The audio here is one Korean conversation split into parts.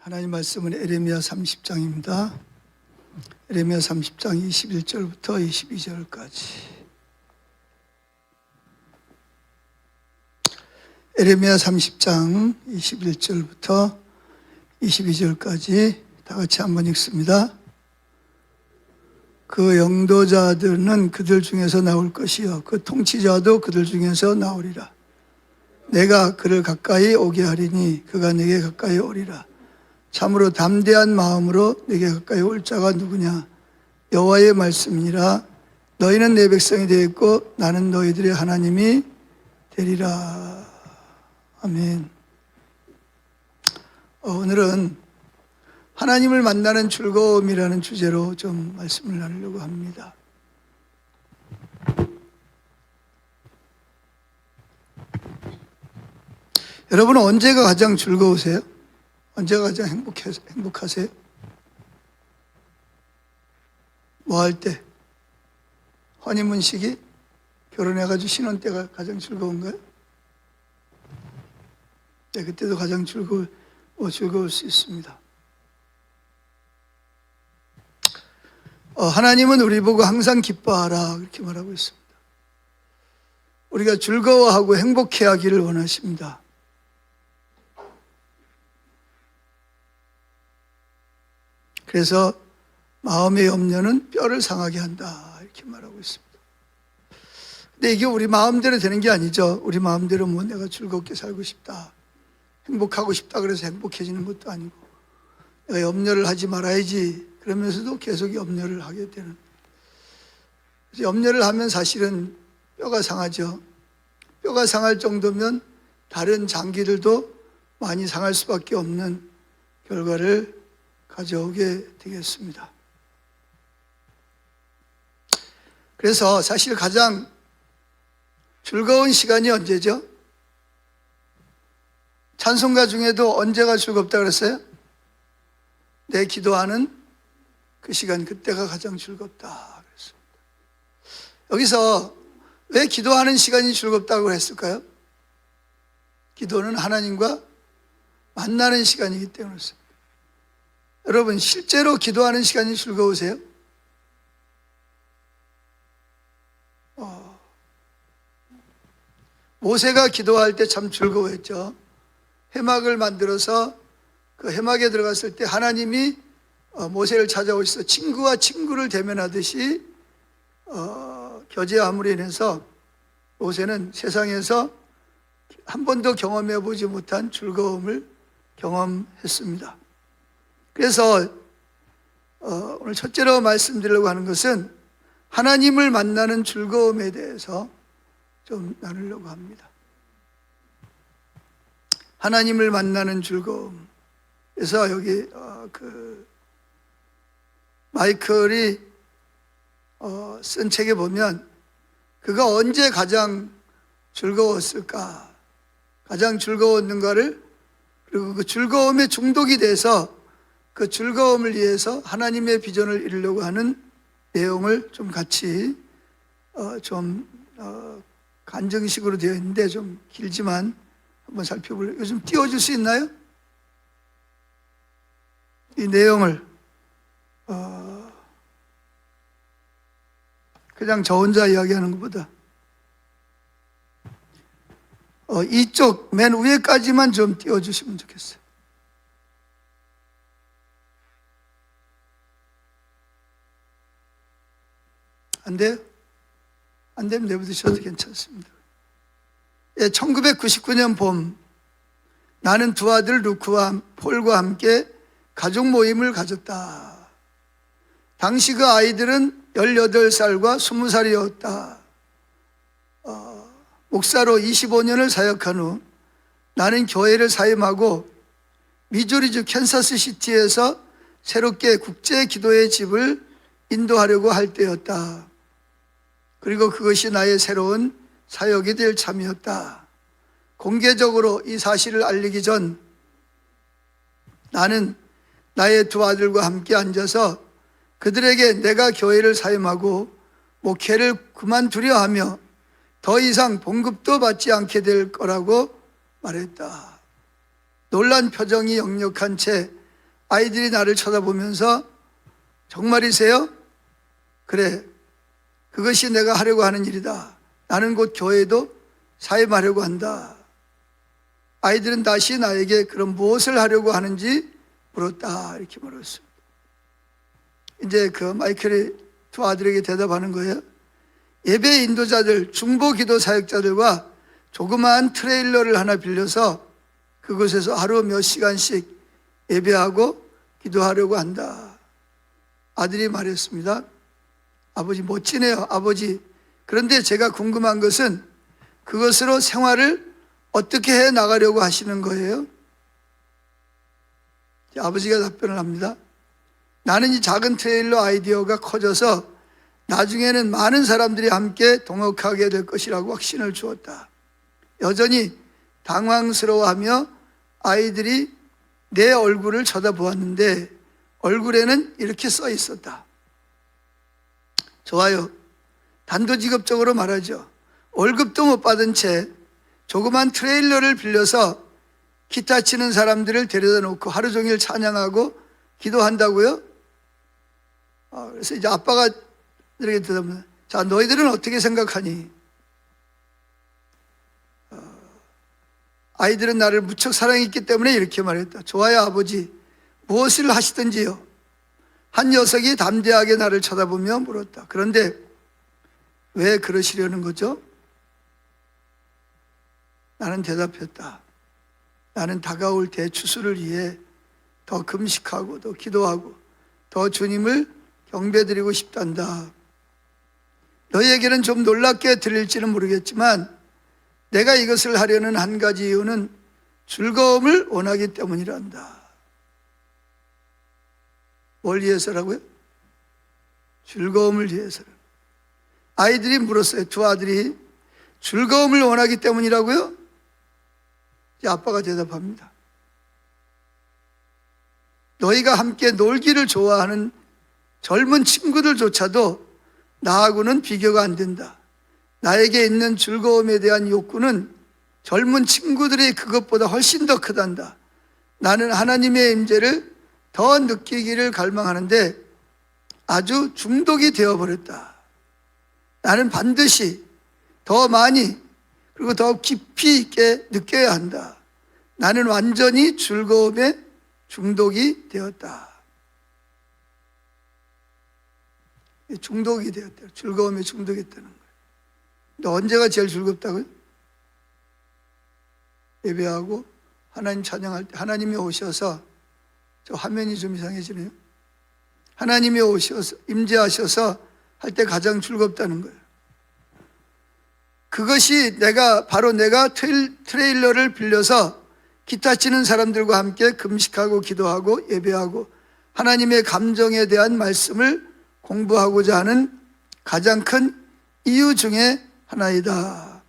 하나님 말씀은 에레미야 30장입니다. 에레미야 30장 21절부터 22절까지. 에레미야 30장 21절부터 22절까지 다 같이 한번 읽습니다. 그 영도자들은 그들 중에서 나올 것이요 그 통치자도 그들 중에서 나오리라. 내가 그를 가까이 오게 하리니 그가 내게 가까이 오리라. 참으로 담대한 마음으로 내게 가까이 올 자가 누구냐? 여호와의 말씀이니라. 너희는 내 백성이 되었고 나는 너희들의 하나님이 되리라. 아멘. 오늘은 하나님을 만나는 즐거움이라는 주제로 좀 말씀을 나누려고 합니다. 여러분은 언제가 가장 즐거우세요? 언제가 가장 행복하세요? 뭐 할 때? 허니문 시기? 결혼해가지고 신혼 때가 가장 즐거운가요? 네, 그때도 가장 즐거울 수 있습니다. 하나님은 우리 보고 항상 기뻐하라 그렇게 말하고 있습니다. 우리가 즐거워하고 행복해하기를 원하십니다. 그래서 마음의 염려는 뼈를 상하게 한다 이렇게 말하고 있습니다. 근데 이게 우리 마음대로 되는 게 아니죠. 우리 마음대로 뭐 내가 즐겁게 살고 싶다, 행복하고 싶다 그래서 행복해지는 것도 아니고, 내가 염려를 하지 말아야지 그러면서도 계속 염려를 하게 되는. 그래서 염려를 하면 사실은 뼈가 상하죠. 뼈가 상할 정도면 다른 장기들도 많이 상할 수밖에 없는 결과를 가져오게 되겠습니다. 그래서 사실 가장 즐거운 시간이 언제죠? 찬송가 중에도 언제가 즐겁다 그랬어요? 내 기도하는 그 시간, 그때가 가장 즐겁다 그랬습니다. 여기서 왜 기도하는 시간이 즐겁다고 했을까요? 기도는 하나님과 만나는 시간이기 때문에 그렇습니다. 여러분, 실제로 기도하는 시간이 즐거우세요? 모세가 기도할 때 참 즐거워했죠. 해막을 만들어서 그 해막에 들어갔을 때 하나님이 모세를 찾아오셔서 친구와 친구를 대면하듯이 교제함으로 인해서 모세는 세상에서 한 번도 경험해 보지 못한 즐거움을 경험했습니다. 그래서 오늘 첫째로 말씀드리려고 하는 것은 하나님을 만나는 즐거움에 대해서 좀 나누려고 합니다. 하나님을 만나는 즐거움. 그래서 여기 마이클이 쓴 책에 보면 그가 언제 가장 즐거웠을까, 가장 즐거웠는가를, 그리고 그 즐거움에 중독이 돼서 그 즐거움을 위해서 하나님의 비전을 이루려고 하는 내용을 좀 같이 간증식으로 되어 있는데 좀 길지만 한번 살펴볼래요. 요즘 띄워줄 수 있나요? 이 내용을 그냥 저 혼자 이야기하는 것보다 이쪽 맨 위에까지만 좀 띄워주시면 좋겠어요. 안 돼요? 안 되면 내버리셔도 괜찮습니다. 1999년 봄, 나는 두 아들 루크와 폴과 함께 가족 모임을 가졌다. 당시 그 아이들은 18살과 20살이었다. 목사로 25년을 사역한 후 나는 교회를 사임하고 미주리주 캔사스 시티에서 새롭게 국제 기도의 집을 인도하려고 할 때였다. 그리고 그것이 나의 새로운 사역이 될 참이었다. 공개적으로 이 사실을 알리기 전 나는 나의 두 아들과 함께 앉아서 그들에게 내가 교회를 사임하고 목회를 그만두려 하며 더 이상 봉급도 받지 않게 될 거라고 말했다. 놀란 표정이 역력한 채 아이들이 나를 쳐다보면서 정말이세요? 그래, 그것이 내가 하려고 하는 일이다. 나는 곧 교회도 사임하려고 한다. 아이들은 다시 나에게 그럼 무엇을 하려고 하는지 물었다. 이렇게 물었습니다. 이제 그 마이클이 두 아들에게 대답하는 거예요. 예배 인도자들, 중보 기도 사역자들과 조그마한 트레일러를 하나 빌려서 그곳에서 하루 몇 시간씩 예배하고 기도하려고 한다. 아들이 말했습니다. 아버지 멋지네요, 아버지. 그런데 제가 궁금한 것은 그것으로 생활을 어떻게 해 나가려고 하시는 거예요? 아버지가 답변을 합니다. 나는 이 작은 트레일러 아이디어가 커져서 나중에는 많은 사람들이 함께 동역하게 될 것이라고 확신을 주었다. 여전히 당황스러워하며 아이들이 내 얼굴을 쳐다보았는데 얼굴에는 이렇게 써 있었다. 좋아요. 단도직입적으로 말하죠. 월급도 못 받은 채 조그만 트레일러를 빌려서 기타 치는 사람들을 데려다 놓고 하루 종일 찬양하고 기도한다고요? 그래서 이제 아빠가 이렇게 대답합니다. 자, 너희들은 어떻게 생각하니? 아이들은 나를 무척 사랑했기 때문에 이렇게 말했다. 좋아요, 아버지. 무엇을 하시든지요. 한 녀석이 담대하게 나를 쳐다보며 물었다. 그런데 왜 그러시려는 거죠? 나는 대답했다. 나는 다가올 대추수를 위해 더 금식하고 더 기도하고 더 주님을 경배드리고 싶단다. 너희에게는 좀 놀랍게 들릴지는 모르겠지만 내가 이것을 하려는 한 가지 이유는 즐거움을 원하기 때문이란다. 뭘 위해서라고요? 즐거움을 위해서. 아이들이 물었어요. 두 아들이 즐거움을 원하기 때문이라고요? 이제 아빠가 대답합니다. 너희가 함께 놀기를 좋아하는 젊은 친구들조차도 나하고는 비교가 안 된다. 나에게 있는 즐거움에 대한 욕구는 젊은 친구들이 그것보다 훨씬 더 크단다. 나는 하나님의 임재를 더 느끼기를 갈망하는데 아주 중독이 되어버렸다. 나는 반드시 더 많이 그리고 더 깊이 있게 느껴야 한다. 나는 완전히 즐거움에 중독이 되었다. 중독이 되었다. 즐거움에 중독했다는 거예요. 근데 언제가 제일 즐겁다고요? 예배하고 하나님 찬양할 때 하나님이 오셔서, 저 화면이 좀 이상해지네요. 하나님이 오셔서 임재하셔서 할 때 가장 즐겁다는 거예요. 그것이 바로 내가 트레일러를 빌려서 기타 치는 사람들과 함께 금식하고 기도하고 예배하고 하나님의 감정에 대한 말씀을 공부하고자 하는 가장 큰 이유 중에 하나이다.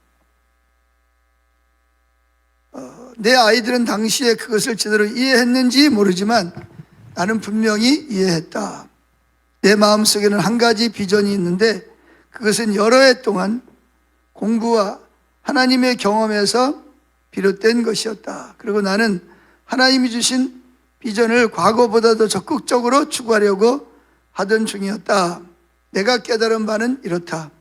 내 아이들은 당시에 그것을 제대로 이해했는지 모르지만 나는 분명히 이해했다. 내 마음속에는 한 가지 비전이 있는데 그것은 여러 해 동안 공부와 하나님의 경험에서 비롯된 것이었다. 그리고 나는 하나님이 주신 비전을 과거보다 더 적극적으로 추구하려고 하던 중이었다. 내가 깨달은 바는 이렇다.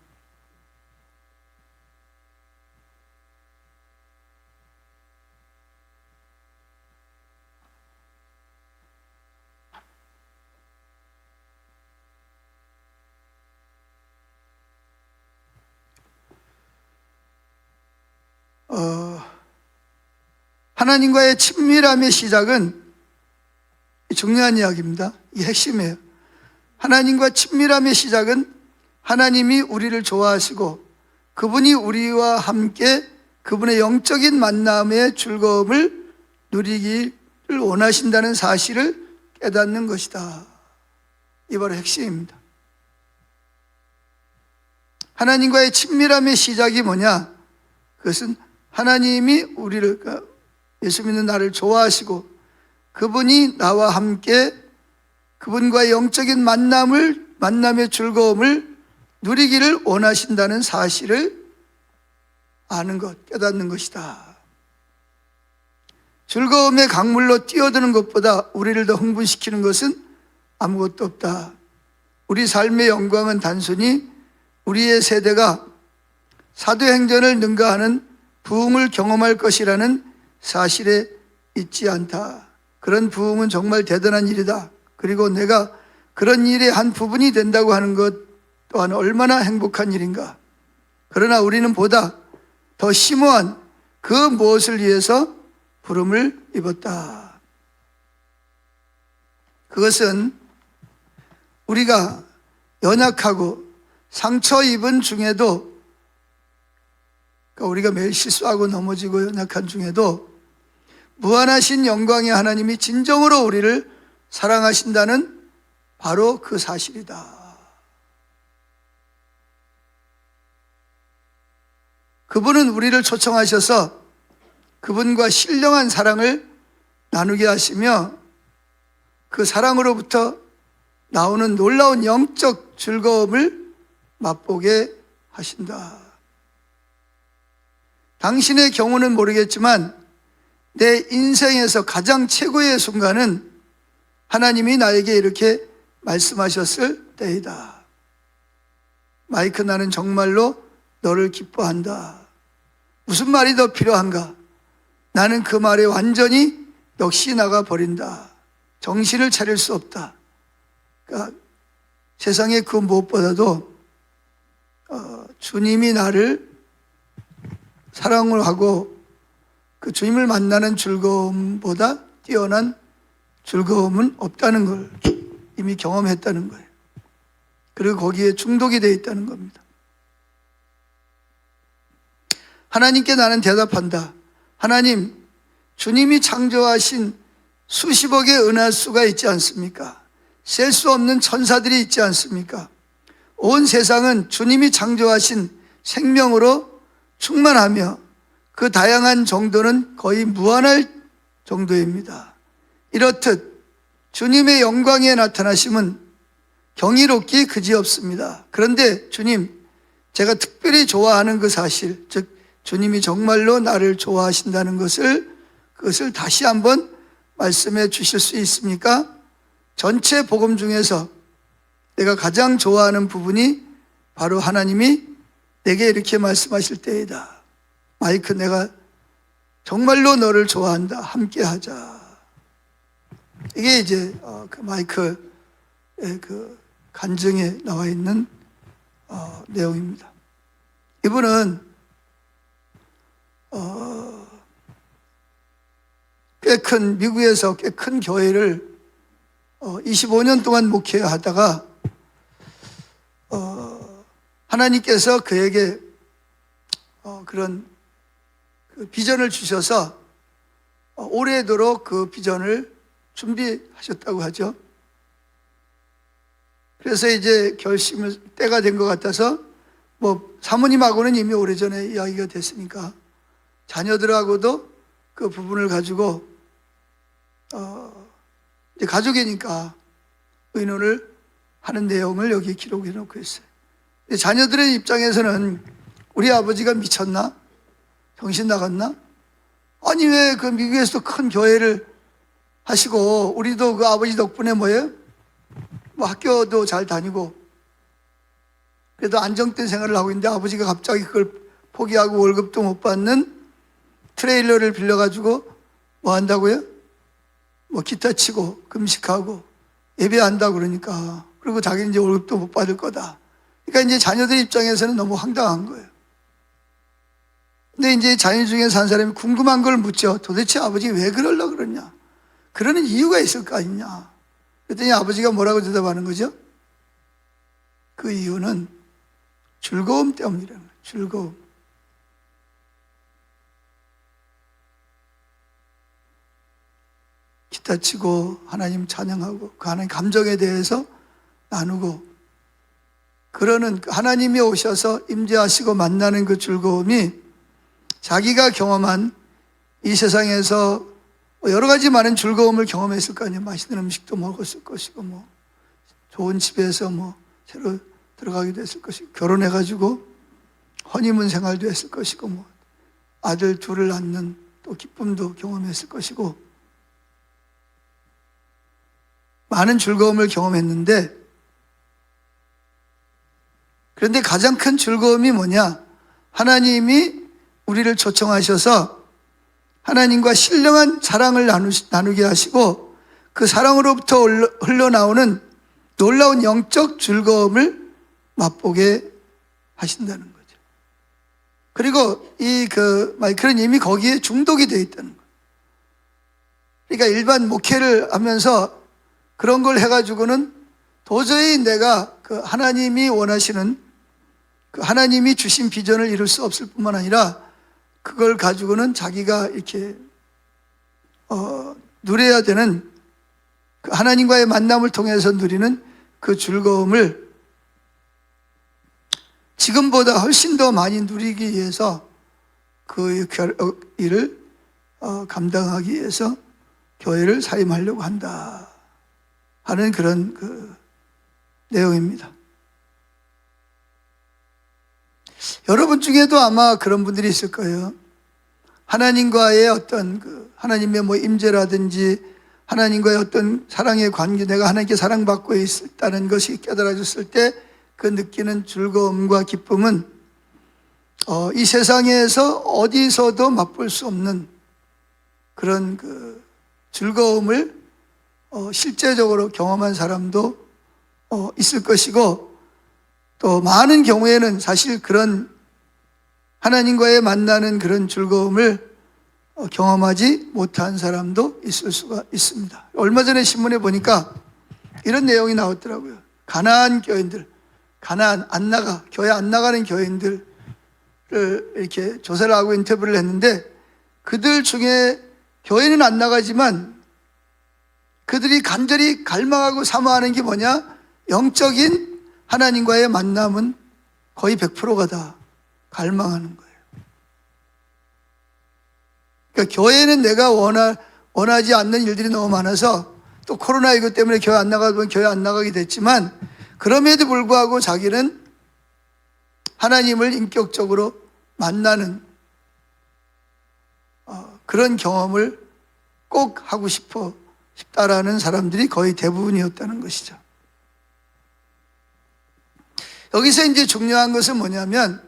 하나님과의 친밀함의 시작은 중요한 이야기입니다. 이게 핵심이에요. 하나님과 친밀함의 시작은 하나님이 우리를 좋아하시고 그분이 우리와 함께 그분의 영적인 만남의 즐거움을 누리기를 원하신다는 사실을 깨닫는 것이다. 이 바로 핵심입니다. 하나님과의 친밀함의 시작이 뭐냐? 그것은 하나님이 예수 믿는 나를 좋아하시고 그분이 나와 함께 그분과의 영적인 만남의 즐거움을 누리기를 원하신다는 사실을 아는 것, 깨닫는 것이다. 즐거움의 강물로 뛰어드는 것보다 우리를 더 흥분시키는 것은 아무것도 없다. 우리 삶의 영광은 단순히 우리의 세대가 사도행전을 능가하는 부흥을 경험할 것이라는 사실에 있지 않다. 그런 부흥은 정말 대단한 일이다. 그리고 내가 그런 일의 한 부분이 된다고 하는 것 또한 얼마나 행복한 일인가. 그러나 우리는 보다 더 심오한 그 무엇을 위해서 부름을 입었다. 그것은 우리가 연약하고 상처 입은 중에도, 그러니까 우리가 매일 실수하고 넘어지고 연약한 중에도 무한하신 영광의 하나님이 진정으로 우리를 사랑하신다는 바로 그 사실이다. 그분은 우리를 초청하셔서 그분과 신령한 사랑을 나누게 하시며 그 사랑으로부터 나오는 놀라운 영적 즐거움을 맛보게 하신다. 당신의 경우는 모르겠지만 내 인생에서 가장 최고의 순간은 하나님이 나에게 이렇게 말씀하셨을 때이다. 마이크, 나는 정말로 너를 기뻐한다. 무슨 말이 더 필요한가? 나는 그 말에 완전히 역시 나가 버린다. 정신을 차릴 수 없다. 그러니까 세상에 그 무엇보다도 주님이 나를 사랑을 하고 그 주님을 만나는 즐거움보다 뛰어난 즐거움은 없다는 걸 이미 경험했다는 거예요. 그리고 거기에 중독이 되어 있다는 겁니다. 하나님께 나는 대답한다. 하나님, 주님이 창조하신 수십억의 은하수가 있지 않습니까? 셀 수 없는 천사들이 있지 않습니까? 온 세상은 주님이 창조하신 생명으로 충만하며 그 다양한 정도는 거의 무한할 정도입니다. 이렇듯 주님의 영광에 나타나심은 경이롭기 그지없습니다. 그런데 주님, 제가 특별히 좋아하는 그 사실, 즉 주님이 정말로 나를 좋아하신다는 그것을 다시 한번 말씀해 주실 수 있습니까? 전체 복음 중에서 내가 가장 좋아하는 부분이 바로 하나님이 내게 이렇게 말씀하실 때이다. 마이크, 내가 정말로 너를 좋아한다. 함께 하자. 이게 이제 그 마이크의 그 간증에 나와 있는 내용입니다. 이분은 미국에서 꽤 큰 교회를 25년 동안 목회하다가 하나님께서 그에게 그런 그 비전을 주셔서 오래도록 그 비전을 준비하셨다고 하죠. 그래서 이제 결심을 때가 된 것 같아서 사모님하고는 이미 오래전에 이야기가 됐으니까 자녀들하고도 그 부분을 가지고 이제 가족이니까 의논을 하는 내용을 여기 기록해 놓고 있어요. 자녀들의 입장에서는 우리 아버지가 미쳤나? 정신 나갔나? 아니, 왜 그 미국에서도 큰 교회를 하시고 우리도 그 아버지 덕분에 뭐예요? 학교도 잘 다니고 그래도 안정된 생활을 하고 있는데 아버지가 갑자기 그걸 포기하고 월급도 못 받는 트레일러를 빌려가지고 뭐 한다고요? 기타 치고 금식하고 예배한다고 그러니까, 그리고 자기는 이제 월급도 못 받을 거다. 그러니까 이제 자녀들 입장에서는 너무 황당한 거예요. 근데 이제 자녀 중에서 한 사람이 궁금한 걸 묻죠. 도대체 아버지 왜 그러려고 그러냐? 그러는 이유가 있을 거 아니냐? 그랬더니 아버지가 뭐라고 대답하는 거죠? 그 이유는 즐거움 때문이라는 거예요. 즐거움. 기타 치고 하나님 찬양하고 그 하나님 감정에 대해서 나누고 그러는 하나님이 오셔서 임재하시고 만나는 그 즐거움이 자기가 경험한 이 세상에서 여러 가지 많은 즐거움을 경험했을 거 아니에요. 맛있는 음식도 먹었을 것이고 좋은 집에서 새로 들어가기도 했을 것이고 결혼해가지고 허니문 생활도 했을 것이고 아들 둘을 낳는 또 기쁨도 경험했을 것이고 많은 즐거움을 경험했는데, 그런데 가장 큰 즐거움이 뭐냐? 하나님이 우리를 초청하셔서 하나님과 신령한 사랑을 나누게 하시고 그 사랑으로부터 흘러나오는 놀라운 영적 즐거움을 맛보게 하신다는 거죠. 그리고 마이클은 이미 거기에 중독이 되어 있다는 거예요. 그러니까 일반 목회를 하면서 그런 걸 해가지고는 도저히 내가 그 하나님이 원하시는 그 하나님이 주신 비전을 이룰 수 없을 뿐만 아니라 그걸 가지고는 자기가 이렇게 누려야 되는 그 하나님과의 만남을 통해서 누리는 그 즐거움을 지금보다 훨씬 더 많이 누리기 위해서 그 일을 감당하기 위해서 교회를 사임하려고 한다 하는 그런 그 내용입니다. 여러분 중에도 아마 그런 분들이 있을 거예요. 하나님과의 어떤 하나님의 임재라든지 하나님과의 어떤 사랑의 관계, 내가 하나님께 사랑받고 있다는 것이 깨달아졌을 때 그 느끼는 즐거움과 기쁨은 이 세상에서 어디서도 맛볼 수 없는 그런 그 즐거움을 실제적으로 경험한 사람도 있을 것이고, 또 많은 경우에는 사실 그런 하나님과의 만나는 그런 즐거움을 경험하지 못한 사람도 있을 수가 있습니다. 얼마 전에 신문에 보니까 이런 내용이 나왔더라고요. 가나안 교인들, 교회 안 나가는 교인들을 이렇게 조사를 하고 인터뷰를 했는데, 그들 중에 교회는 안 나가지만 그들이 간절히 갈망하고 사모하는 게 뭐냐? 영적인 하나님과의 만남은 거의 100%가 다 갈망하는 거예요. 그러니까 교회는 내가 원하지 않는 일들이 너무 많아서, 또 코로나19 때문에 교회 안 나가다 보면 교회 안 나가게 됐지만, 그럼에도 불구하고 자기는 하나님을 인격적으로 만나는 그런 경험을 꼭 하고 싶다라는 사람들이 거의 대부분이었다는 것이죠. 여기서 이제 중요한 것은 뭐냐면,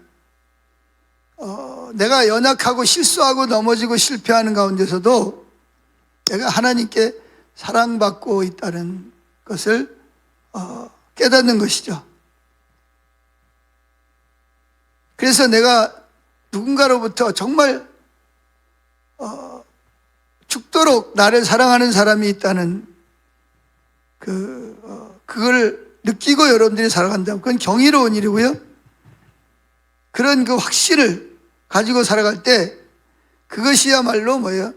내가 연약하고 실수하고 넘어지고 실패하는 가운데서도 내가 하나님께 사랑받고 있다는 것을 깨닫는 것이죠. 그래서 내가 누군가로부터 정말 죽도록 나를 사랑하는 사람이 있다는 그걸 느끼고 여러분들이 살아간다면 그건 경이로운 일이고요. 그런 그 확신을 가지고 살아갈 때 그것이야말로 뭐예요?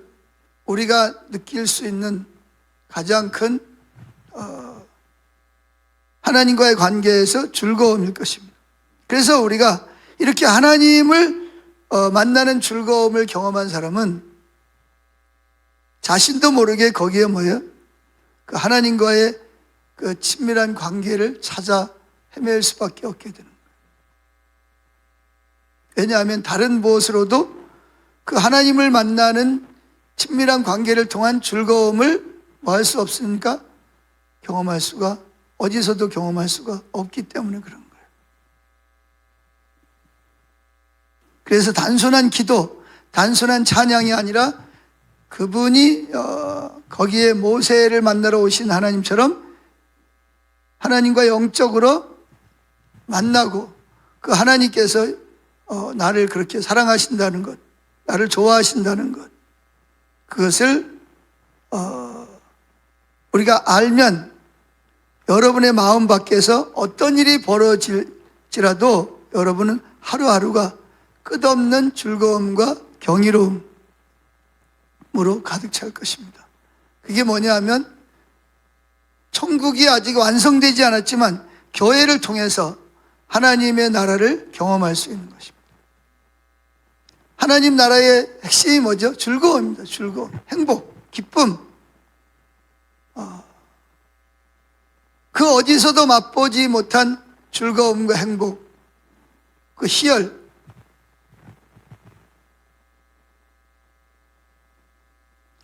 우리가 느낄 수 있는 가장 큰 하나님과의 관계에서 즐거움일 것입니다. 그래서 우리가 이렇게 하나님을 만나는 즐거움을 경험한 사람은 자신도 모르게 거기에 뭐예요? 그 하나님과의 그 친밀한 관계를 찾아 헤맬 수밖에 없게 되는 거예요. 왜냐하면 다른 무엇으로도 그 하나님을 만나는 친밀한 관계를 통한 즐거움을 뭐 할 수 없으니까 어디서도 경험할 수가 없기 때문에 그런 거예요. 그래서 단순한 기도, 단순한 찬양이 아니라 그분이 거기에 모세를 만나러 오신 하나님처럼 하나님과 영적으로 만나고 그 하나님께서 나를 그렇게 사랑하신다는 것, 나를 좋아하신다는 것, 그것을 우리가 알면 여러분의 마음 밖에서 어떤 일이 벌어질지라도 여러분은 하루하루가 끝없는 즐거움과 경이로움으로 가득 찰 것입니다. 그게 뭐냐 하면 천국이 아직 완성되지 않았지만 교회를 통해서 하나님의 나라를 경험할 수 있는 것입니다. 하나님 나라의 핵심이 뭐죠? 즐거움입니다. 즐거움, 행복, 기쁨. 그 어디서도 맛보지 못한 즐거움과 행복, 그 희열.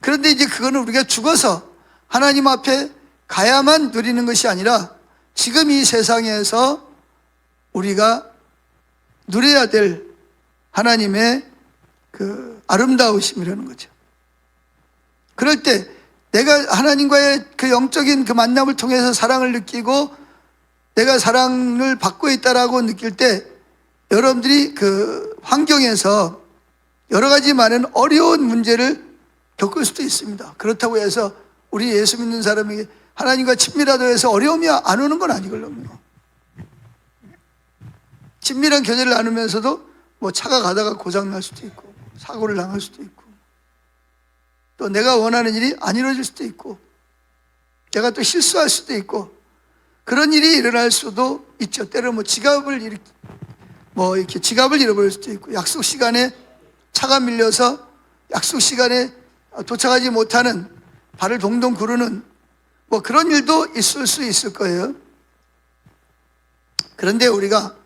그런데 이제 그거는 우리가 죽어서 하나님 앞에 가야만 누리는 것이 아니라 지금 이 세상에서 우리가 누려야 될 하나님의 그 아름다우심이라는 거죠. 그럴 때 내가 하나님과의 그 영적인 그 만남을 통해서 사랑을 느끼고 내가 사랑을 받고 있다라고 느낄 때 여러분들이 그 환경에서 여러 가지 많은 어려운 문제를 겪을 수도 있습니다. 그렇다고 해서 우리 예수 믿는 사람에게 하나님과 친밀하다고 해서 어려움이 안 오는 건 아니걸요. 친밀한 교제를 나누면서도 뭐 차가 가다가 고장 날 수도 있고 사고를 당할 수도 있고 또 내가 원하는 일이 안 이루어질 수도 있고 내가 또 실수할 수도 있고 그런 일이 일어날 수도 있죠. 때로 지갑을 이렇게 지갑을 잃어버릴 수도 있고 약속 시간에 차가 밀려서 약속 시간에 도착하지 못하는 발을 동동 구르는 그런 일도 있을 수 있을 거예요. 그런데 우리가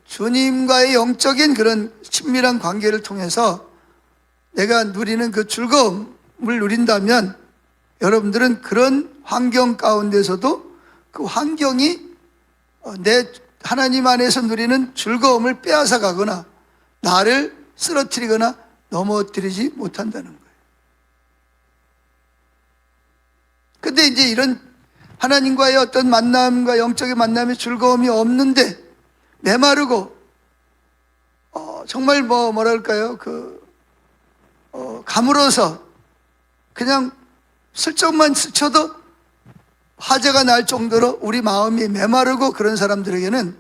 주님과의 영적인 그런 친밀한 관계를 통해서 내가 누리는 그 즐거움을 누린다면 여러분들은 그런 환경 가운데서도 그 환경이 내 하나님 안에서 누리는 즐거움을 빼앗아 가거나 나를 쓰러뜨리거나 넘어뜨리지 못한다는 거예요. 근데 이제 이런 하나님과의 어떤 만남과 영적인 만남의 즐거움이 없는데 메마르고 정말 뭐랄까요 가물어서 그냥 슬쩍만 스쳐도 화제가 날 정도로 우리 마음이 메마르고 그런 사람들에게는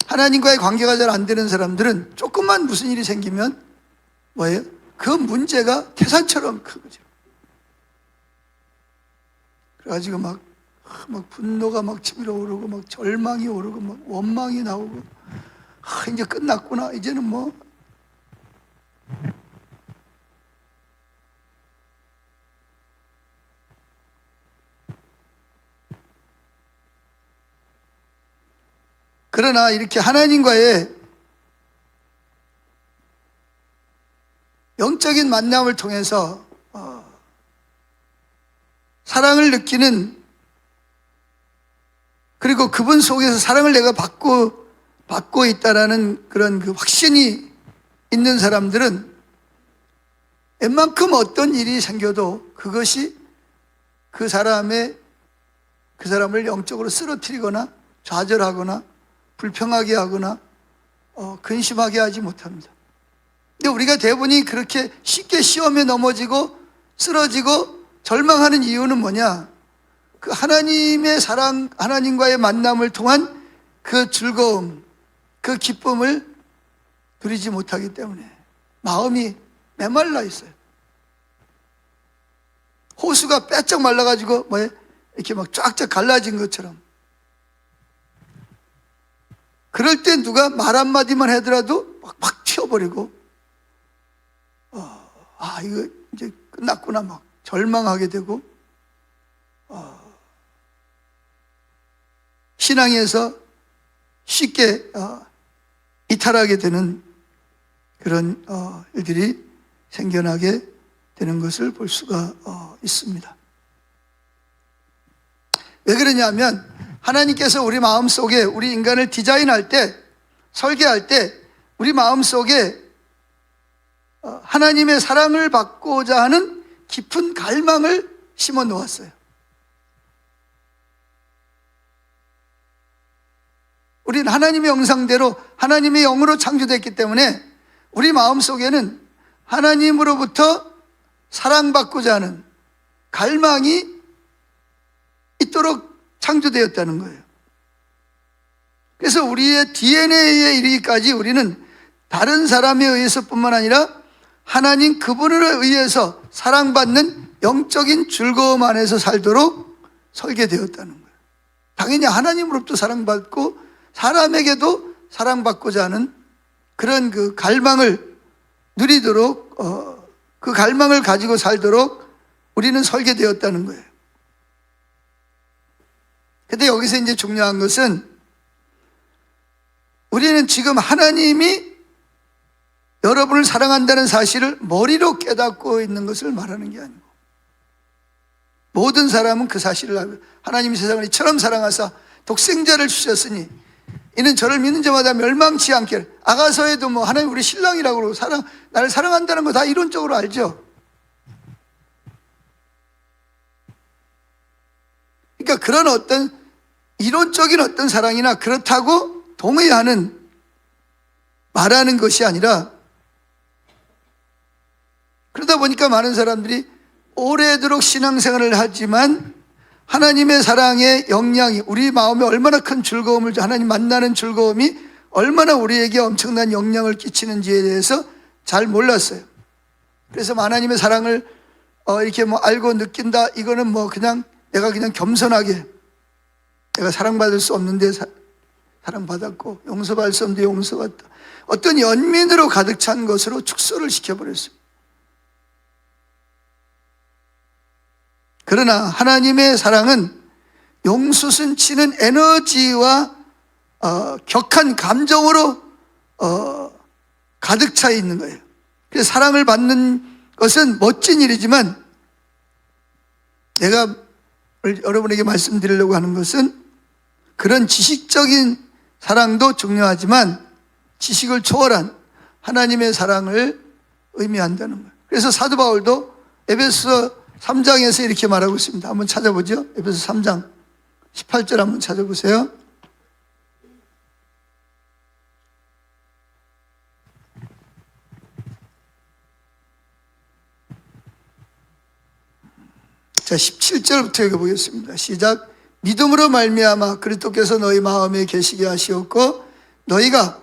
하나님과의 관계가 잘 안 되는 사람들은 조금만 무슨 일이 생기면 뭐예요? 그 문제가 태산처럼 크거죠. 그래가지고 막 분노가 막 치밀어 오르고 막 절망이 오르고 막 원망이 나오고 이제 끝났구나 이제는 뭐 그러나 이렇게 하나님과의 영적인 만남을 통해서 사랑을 느끼는 그리고 그분 속에서 사랑을 내가 받고 있다라는 그런 그 확신이 있는 사람들은 웬만큼 어떤 일이 생겨도 그것이 그 사람을 영적으로 쓰러뜨리거나 좌절하거나 불평하게 하거나 근심하게 하지 못합니다. 근데 우리가 대부분이 그렇게 쉽게 시험에 넘어지고 쓰러지고 절망하는 이유는 뭐냐? 그 하나님의 사랑, 하나님과의 만남을 통한 그 즐거움, 그 기쁨을 누리지 못하기 때문에 마음이 메말라 있어요. 호수가 빼쩍 말라가지고 이렇게 막 쫙쫙 갈라진 것처럼. 그럴 때 누가 말 한마디만 하더라도 막 튀어버리고 이거 이제 끝났구나 막 절망하게 되고 신앙에서 쉽게 이탈하게 되는 그런 일들이 생겨나게 되는 것을 볼 수가 있습니다. 왜 그러냐면 하나님께서 우리 마음속에 우리 인간을 디자인할 때 설계할 때 우리 마음속에 하나님의 사랑을 받고자 하는 깊은 갈망을 심어 놓았어요. 우리는 하나님의 형상대로 하나님의 영으로 창조됐기 때문에 우리 마음속에는 하나님으로부터 사랑받고자 하는 갈망이 있도록 창조되었다는 거예요. 그래서 우리의 DNA에 이르기까지 우리는 다른 사람에 의해서뿐만 아니라 하나님 그분을 의해서 사랑받는 영적인 즐거움 안에서 살도록 설계되었다는 거예요. 당연히 하나님으로부터 사랑받고 사람에게도 사랑받고자 하는 그런 그 갈망을 누리도록 그 갈망을 가지고 살도록 우리는 설계되었다는 거예요. 근데 여기서 이제 중요한 것은 우리는 지금 하나님이 여러분을 사랑한다는 사실을 머리로 깨닫고 있는 것을 말하는 게 아니고, 모든 사람은 그 사실을 알고, 하나님이 세상을 이처럼 사랑하사 독생자를 주셨으니 이는 저를 믿는 자마다 멸망치 않게. 아가서에도 뭐 하나님 우리 신랑이라고 그러고 나를 사랑한다는 거 다 이론적으로 알죠. 그러니까 그런 어떤 이론적인 어떤 사랑이나 그렇다고 동의하는 말하는 것이 아니라, 그러다 보니까 많은 사람들이 오래도록 신앙생활을 하지만 하나님의 사랑의 영향이 우리 마음에 얼마나 큰 즐거움을, 하나님 만나는 즐거움이 얼마나 우리에게 엄청난 영향을 끼치는지에 대해서 잘 몰랐어요. 그래서 하나님의 사랑을 이렇게 뭐 알고 느낀다, 이거는 뭐 그냥 내가 그냥 겸손하게, 내가 사랑받을 수 없는데 사랑받았고 용서받을 수 없는데 용서받았다, 어떤 연민으로 가득 찬 것으로 축소를 시켜버렸어요. 그러나 하나님의 사랑은 용수순 치는 에너지와 격한 감정으로 가득 차 있는 거예요. 그래서 사랑을 받는 것은 멋진 일이지만, 내가 여러분에게 말씀드리려고 하는 것은 그런 지식적인 사랑도 중요하지만 지식을 초월한 하나님의 사랑을 의미한다는 거예요. 그래서 사도 바울도 에베소 3장에서 이렇게 말하고 있습니다. 한번 찾아보죠. 에베소 3장 18절 한번 찾아보세요. 자, 17절부터 읽어보겠습니다. 시작. 믿음으로 말미암아 그리스도께서 너희 마음에 계시게 하시었고 너희가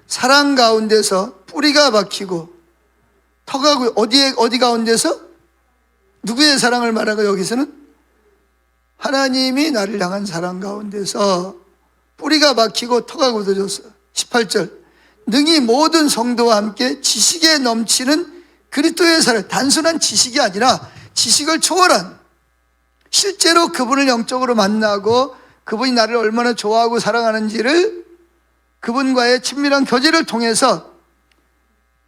사랑 가운데서 뿌리가 박히고 터가 어디 가운데서? 누구의 사랑을 말하고, 여기서는 하나님이 나를 향한 사랑 가운데서 뿌리가 박히고 터가 굳어졌어. 18절. 능히 모든 성도와 함께 지식에 넘치는 그리스도의 사랑, 단순한 지식이 아니라 지식을 초월한, 실제로 그분을 영적으로 만나고 그분이 나를 얼마나 좋아하고 사랑하는지를 그분과의 친밀한 교제를 통해서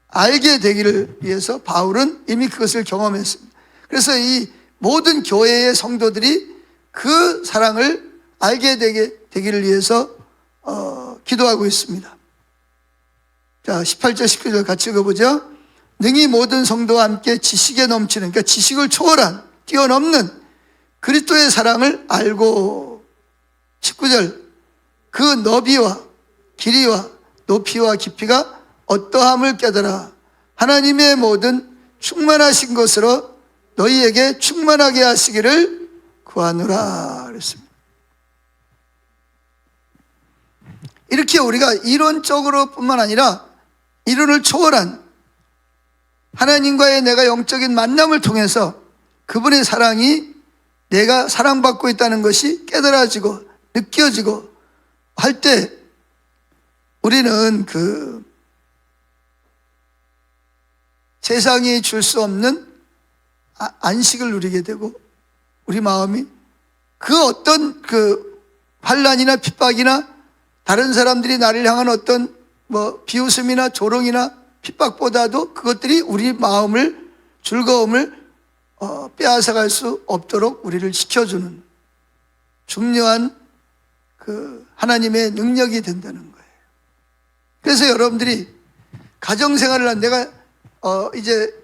알게 되기를 위해서 바울은 이미 그것을 경험했습니다. 그래서 이 모든 교회의 성도들이 그 사랑을 알게 되기를 위해서 기도하고 있습니다. 자, 18절 19절 같이 읽어보죠. 능히 모든 성도와 함께 지식에 넘치는, 그러니까 지식을 초월한, 뛰어넘는 그리스도의 사랑을 알고, 19절, 그 너비와 길이와 높이와 깊이가 어떠함을 깨달아 하나님의 모든 충만하신 것으로 너희에게 충만하게 하시기를 구하노라 그랬습니다. 이렇게 우리가 이론적으로 뿐만 아니라 이론을 초월한 하나님과의 내가 영적인 만남을 통해서 그분의 사랑이 내가 사랑받고 있다는 것이 깨달아지고 느껴지고 할 때 우리는 그 세상이 줄 수 없는 안식을 누리게 되고, 우리 마음이 그 어떤 그 환난이나 핍박이나 다른 사람들이 나를 향한 어떤 뭐 비웃음이나 조롱이나 핍박보다도 그것들이 우리 마음을, 즐거움을 빼앗아갈 수 없도록 우리를 지켜주는 중요한 그 하나님의 능력이 된다는 거예요. 그래서 여러분들이 가정생활을 한, 내가 이제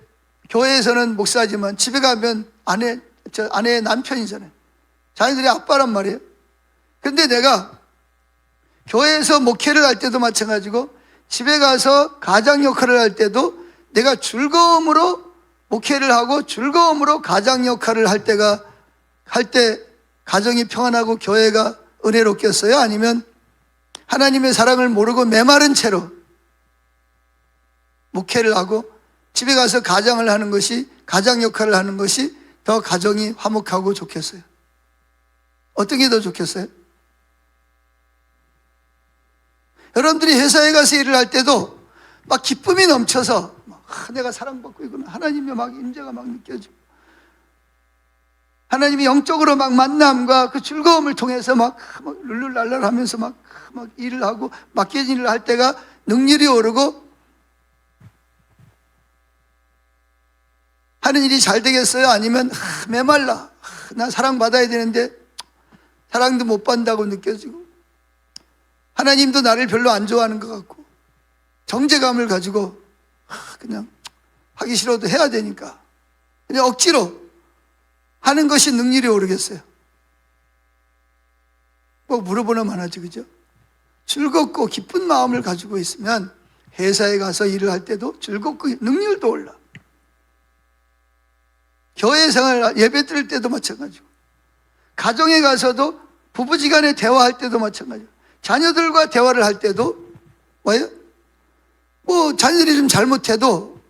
교회에서는 목사지만 집에 가면 아내의 남편이잖아요. 자녀들이 아빠란 말이에요. 근데 내가 교회에서 목회를 할 때도 마찬가지고 집에 가서 가장 역할을 할 때도 내가 즐거움으로 목회를 하고 즐거움으로 가장 역할을 할 때 가정이 평안하고 교회가 은혜롭겠어요? 아니면 하나님의 사랑을 모르고 메마른 채로 목회를 하고 집에 가서 가장 역할을 하는 것이 더 가정이 화목하고 좋겠어요? 어떤 게 더 좋겠어요? 여러분들이 회사에 가서 일을 할 때도 막 기쁨이 넘쳐서 내가 사랑받고 있구나, 하나님의 막 임재가 막 느껴지고, 하나님이 영적으로 막 만남과 그 즐거움을 통해서 막 룰루랄랄 하면서 막 일을 하고 맡겨진 일을 할 때가 능률이 오르고 하는 일이 잘 되겠어요? 아니면 메말라, 난 사랑받아야 되는데 사랑도 못 받는다고 느껴지고 하나님도 나를 별로 안 좋아하는 것 같고 정죄감을 가지고 그냥 하기 싫어도 해야 되니까 그냥 억지로 하는 것이 능률이 오르겠어요? 뭐 물어보나 마나지, 그죠? 즐겁고 기쁜 마음을 가지고 있으면 회사에 가서 일을 할 때도 즐겁고 능률도 올라. 교회 생활 예배 드릴 때도 마찬가지고 가정에 가서도 부부지간에 대화할 때도 마찬가지고 자녀들과 대화를 할 때도 뭐예요? 뭐 자녀들이 좀 잘못해도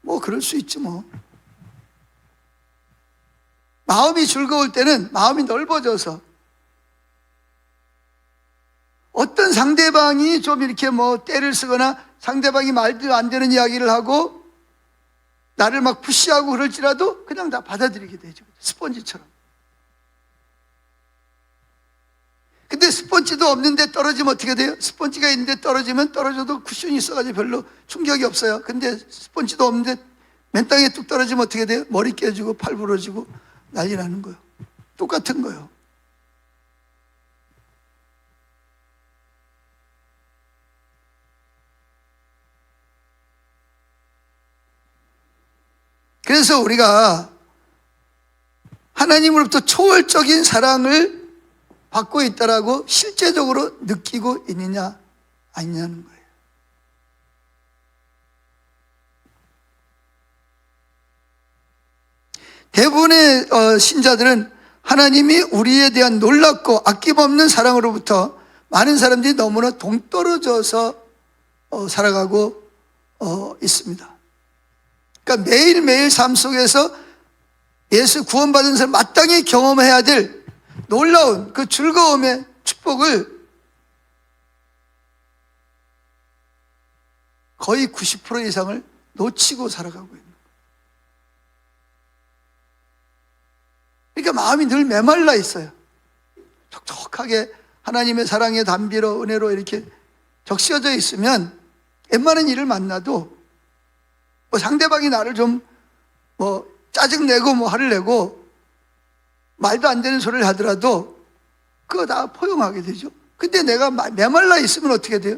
뭐 그럴 수 있지 뭐. 마음이 즐거울 때는 마음이 넓어져서 어떤 상대방이 좀 이렇게 뭐 떼를 쓰거나 상대방이 말도 안 되는 이야기를 하고 나를 막 푸시하고 그럴지라도 그냥 다 받아들이게 되죠. 스펀지처럼. 근데 스펀지도 없는데 떨어지면 어떻게 돼요? 스펀지가 있는데 떨어지면 떨어져도 쿠션이 있어가지고 별로 충격이 없어요. 근데 스펀지도 없는데 맨 땅에 뚝 떨어지면 어떻게 돼요? 머리 깨지고 팔 부러지고 난리 나는 거예요. 똑같은 거예요. 그래서 우리가 하나님으로부터 초월적인 사랑을 받고 있다라고 실제적으로 느끼고 있느냐 아니냐는 거예요. 대부분의 신자들은 하나님이 우리에 대한 놀랍고 아낌없는 사랑으로부터 많은 사람들이 너무나 동떨어져서 살아가고 있습니다. 그러니까 매일매일 삶 속에서 예수 구원받은 사람 마땅히 경험해야 될 놀라운 그 즐거움의 축복을 거의 90% 이상을 놓치고 살아가고 있는 거예요. 그러니까 마음이 늘 메말라 있어요. 촉촉하게 하나님의 사랑의 담비로 은혜로 이렇게 적셔져 있으면 웬만한 일을 만나도 뭐 상대방이 나를 좀 뭐 짜증내고 뭐 화를 내고 말도 안 되는 소리를 하더라도 그거 다 포용하게 되죠. 근데 내가 메말라 있으면 어떻게 돼요?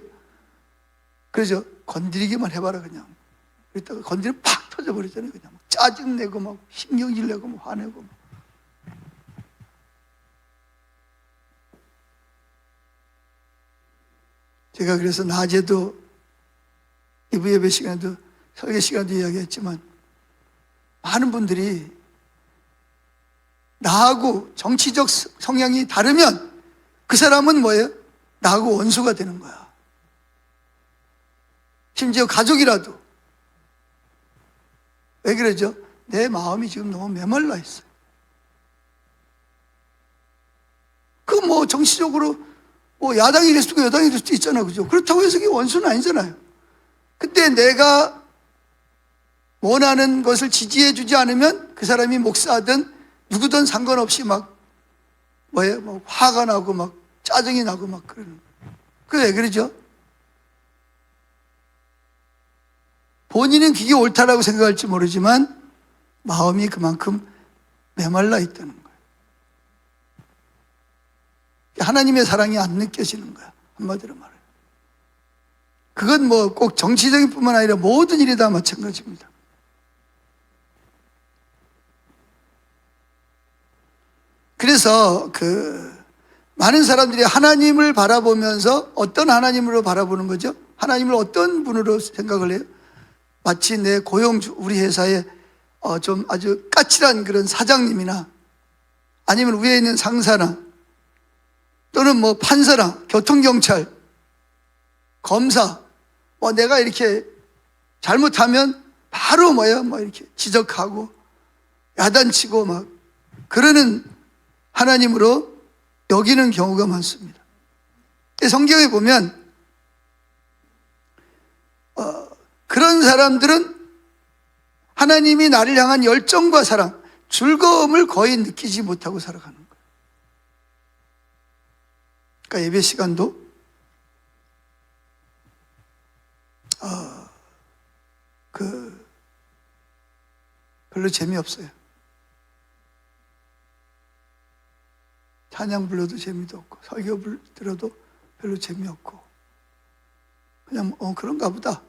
그래서 건드리기만 해봐라 그냥. 그랬다가 건드리면 팍 터져버리잖아요. 그냥 짜증내고 막 신경질 내고 막 화내고 막. 제가 그래서 낮에도 이부 예배 시간에도 설교 시간도 이야기했지만 많은 분들이 나하고 정치적 성향이 다르면 그 사람은 뭐예요? 나하고 원수가 되는 거야. 심지어 가족이라도. 왜 그러죠? 내 마음이 지금 너무 메말라 있어요. 그 뭐 정치적으로 뭐 야당이 될 수도 있고 여당이 될 수도 있잖아요. 그죠? 그렇다고 해서 그게 원수는 아니잖아요. 근데 내가 원하는 것을 지지해 주지 않으면 그 사람이 목사든 누구든 상관없이 막 뭐예요? 뭐 화가 나고 막 짜증이 나고 막 그러는 거예요. 그게 왜 그러죠? 본인은 그게 옳다라고 생각할지 모르지만 마음이 그만큼 메말라 있다는 거예요. 하나님의 사랑이 안 느껴지는 거야. 한마디로 말해요. 그건 뭐 꼭 정치적인 뿐만 아니라 모든 일이 다 마찬가지입니다. 그래서 많은 사람들이 하나님을 바라보면서 어떤 하나님으로 바라보는 거죠? 하나님을 어떤 분으로 생각을 해요? 마치 내 고용주, 우리 회사에 좀 아주 까칠한 그런 사장님이나 아니면 위에 있는 상사나 또는 뭐 판사나 교통경찰, 검사, 뭐 내가 이렇게 잘못하면 바로 뭐야, 뭐 이렇게 지적하고 야단치고 막 그러는 하나님으로 여기는 경우가 많습니다. 성경에 보면 그런 사람들은 하나님이 나를 향한 열정과 사랑, 즐거움을 거의 느끼지 못하고 살아가는 거예요. 그러니까 예배 시간도 별로 재미없어요. 찬양 불러도 재미도 없고 설교 들어도 별로 재미없고 그냥 그런가 보다.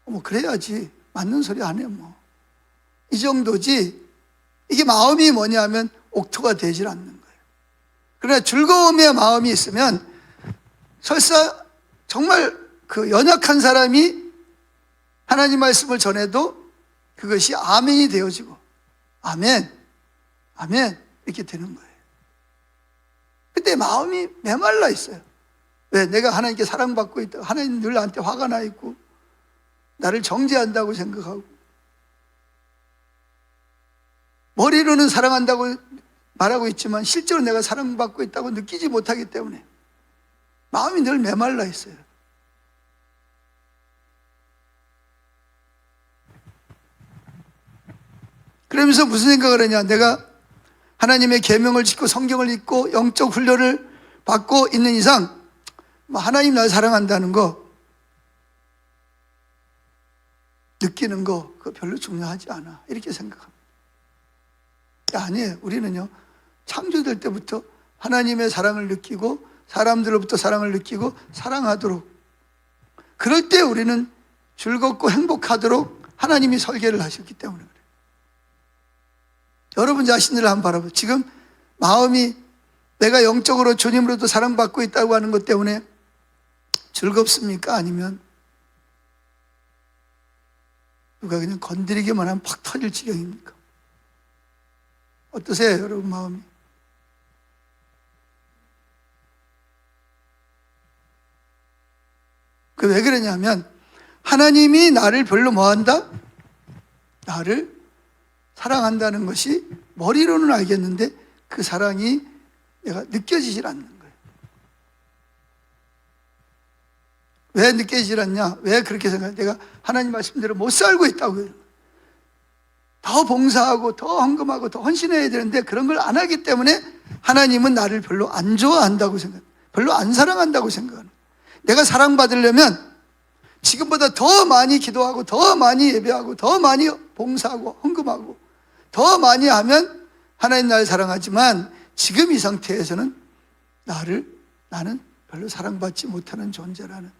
뭐 그래야지 맞는 소리 안 해 뭐. 이 정도지. 이게 마음이 뭐냐면 옥토가 되질 않는 거예요. 그러나 즐거움의 마음이 있으면 설사 정말 그 연약한 사람이 하나님 말씀을 전해도 그것이 아멘이 되어지고 아멘, 아멘 이렇게 되는 거예요. 근데 마음이 메말라 있어요. 왜? 내가 하나님께 사랑받고 있다. 하나님 늘 나한테 화가 나 있고 나를 정죄한다고 생각하고 머리로는 사랑한다고 말하고 있지만 실제로 내가 사랑받고 있다고 느끼지 못하기 때문에 마음이 늘 메말라 있어요. 그러면서 무슨 생각을 하냐. 내가 하나님의 계명을 지키고 성경을 읽고 영적 훈련을 받고 있는 이상 하나님 날 사랑한다는 거 느끼는 거 그거 별로 중요하지 않아 이렇게 생각합니다. 아니에요. 우리는요 창조될 때부터 하나님의 사랑을 느끼고 사람들로부터 사랑을 느끼고 사랑하도록 그럴 때 우리는 즐겁고 행복하도록 하나님이 설계를 하셨기 때문에 그래요. 여러분 자신들을 한번 바라보세요. 지금 마음이 내가 영적으로 주님으로도 사랑받고 있다고 하는 것 때문에 즐겁습니까? 아니면 누가 그냥 건드리기만 하면 팍 터질 지경입니까? 어떠세요, 여러분 마음이? 그 왜 그러냐면 하나님이 나를 별로 뭐한다? 나를 사랑한다는 것이 머리로는 알겠는데 그 사랑이 내가 느껴지질 않는 거예요. 왜 느껴지질 않냐? 왜 그렇게 생각해? 내가 하나님 말씀대로 못 살고 있다고요. 더 봉사하고 더 헌금하고 더 헌신해야 되는데 그런 걸 안 하기 때문에 하나님은 나를 별로 안 좋아한다고 생각해요. 별로 안 사랑한다고 생각하는 거예요. 내가 사랑받으려면 지금보다 더 많이 기도하고 더 많이 예배하고 더 많이 봉사하고 헌금하고 더 많이 하면 하나님 나를 사랑하지만 지금 이 상태에서는 나는 별로 사랑받지 못하는 존재라는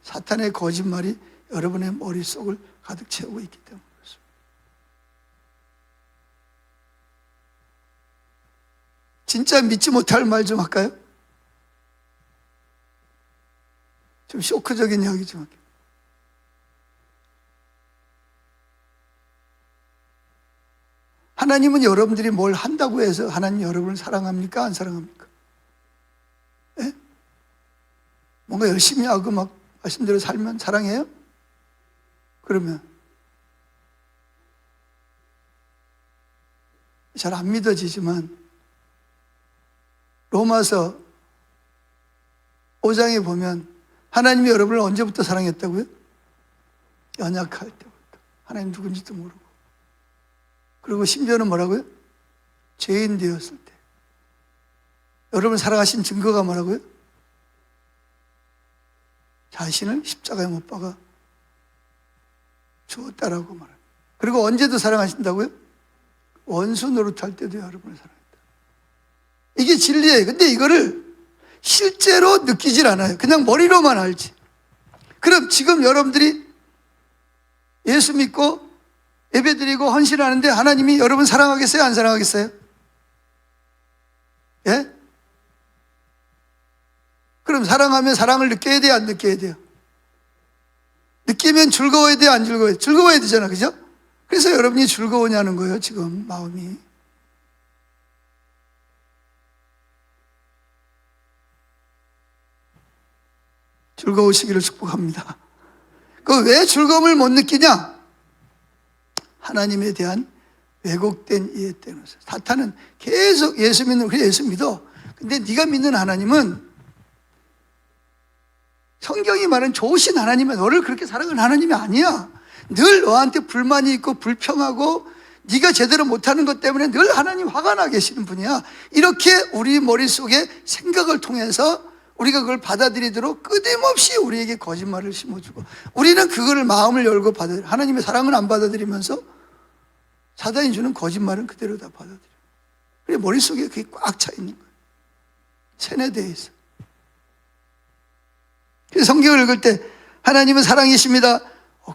사탄의 거짓말이 여러분의 머릿속을 가득 채우고 있기 때문에 그렇습니다. 진짜 믿지 못할 말 좀 할까요? 좀 쇼크적인 이야기 좀 할게요. 하나님은 여러분들이 뭘 한다고 해서 하나님 여러분을 사랑합니까? 안 사랑합니까? 예? 뭔가 열심히 하고 막 말씀대로 살면 사랑해요? 그러면 잘 안 믿어지지만 로마서 5장에 보면 하나님이 여러분을 언제부터 사랑했다고요? 연약할 때부터. 하나님 누군지도 모르고. 그리고 심지어는 뭐라고요? 죄인 되었을 때. 여러분을 사랑하신 증거가 뭐라고요? 자신을 십자가에 못 박아 주었다라고 말합니다. 그리고 언제도 사랑하신다고요? 원수 노릇할 때도 여러분을 사랑했다. 이게 진리예요. 근데 이거를 실제로 느끼질 않아요. 그냥 머리로만 알지. 그럼 지금 여러분들이 예수 믿고 예배드리고 헌신하는데 하나님이 여러분 사랑하겠어요? 안 사랑하겠어요? 예? 그럼 사랑하면 사랑을 느껴야 돼요? 안 느껴야 돼요? 느끼면 즐거워야 돼요? 안 즐거워야 돼요? 즐거워야 되잖아, 그죠? 그래서 여러분이 즐거우냐는 거예요, 지금 마음이. 즐거우시기를 축복합니다. 그 왜 즐거움을 못 느끼냐? 하나님에 대한 왜곡된 이해 때문에. 사탄은 계속 예수 믿는, 그래 예수 믿어. 근데 네가 믿는 하나님은 성경이 말하는 좋으신 하나님은 너를 그렇게 사랑하는 하나님이 아니야. 늘 너한테 불만이 있고 불평하고 네가 제대로 못하는 것 때문에 늘 하나님 화가 나 계시는 분이야. 이렇게 우리 머릿속에 생각을 통해서 우리가 그걸 받아들이도록 끊임없이 우리에게 거짓말을 심어주고 우리는 그거를 마음을 열고 받아들여. 하나님의 사랑을 안 받아들이면서 사단이 주는 거짓말은 그대로 다 받아들여요. 그래 머릿속에 그게 꽉 차 있는 거예요. 세뇌되어 있어. 그래서 성경을 읽을 때 하나님은 사랑이십니다.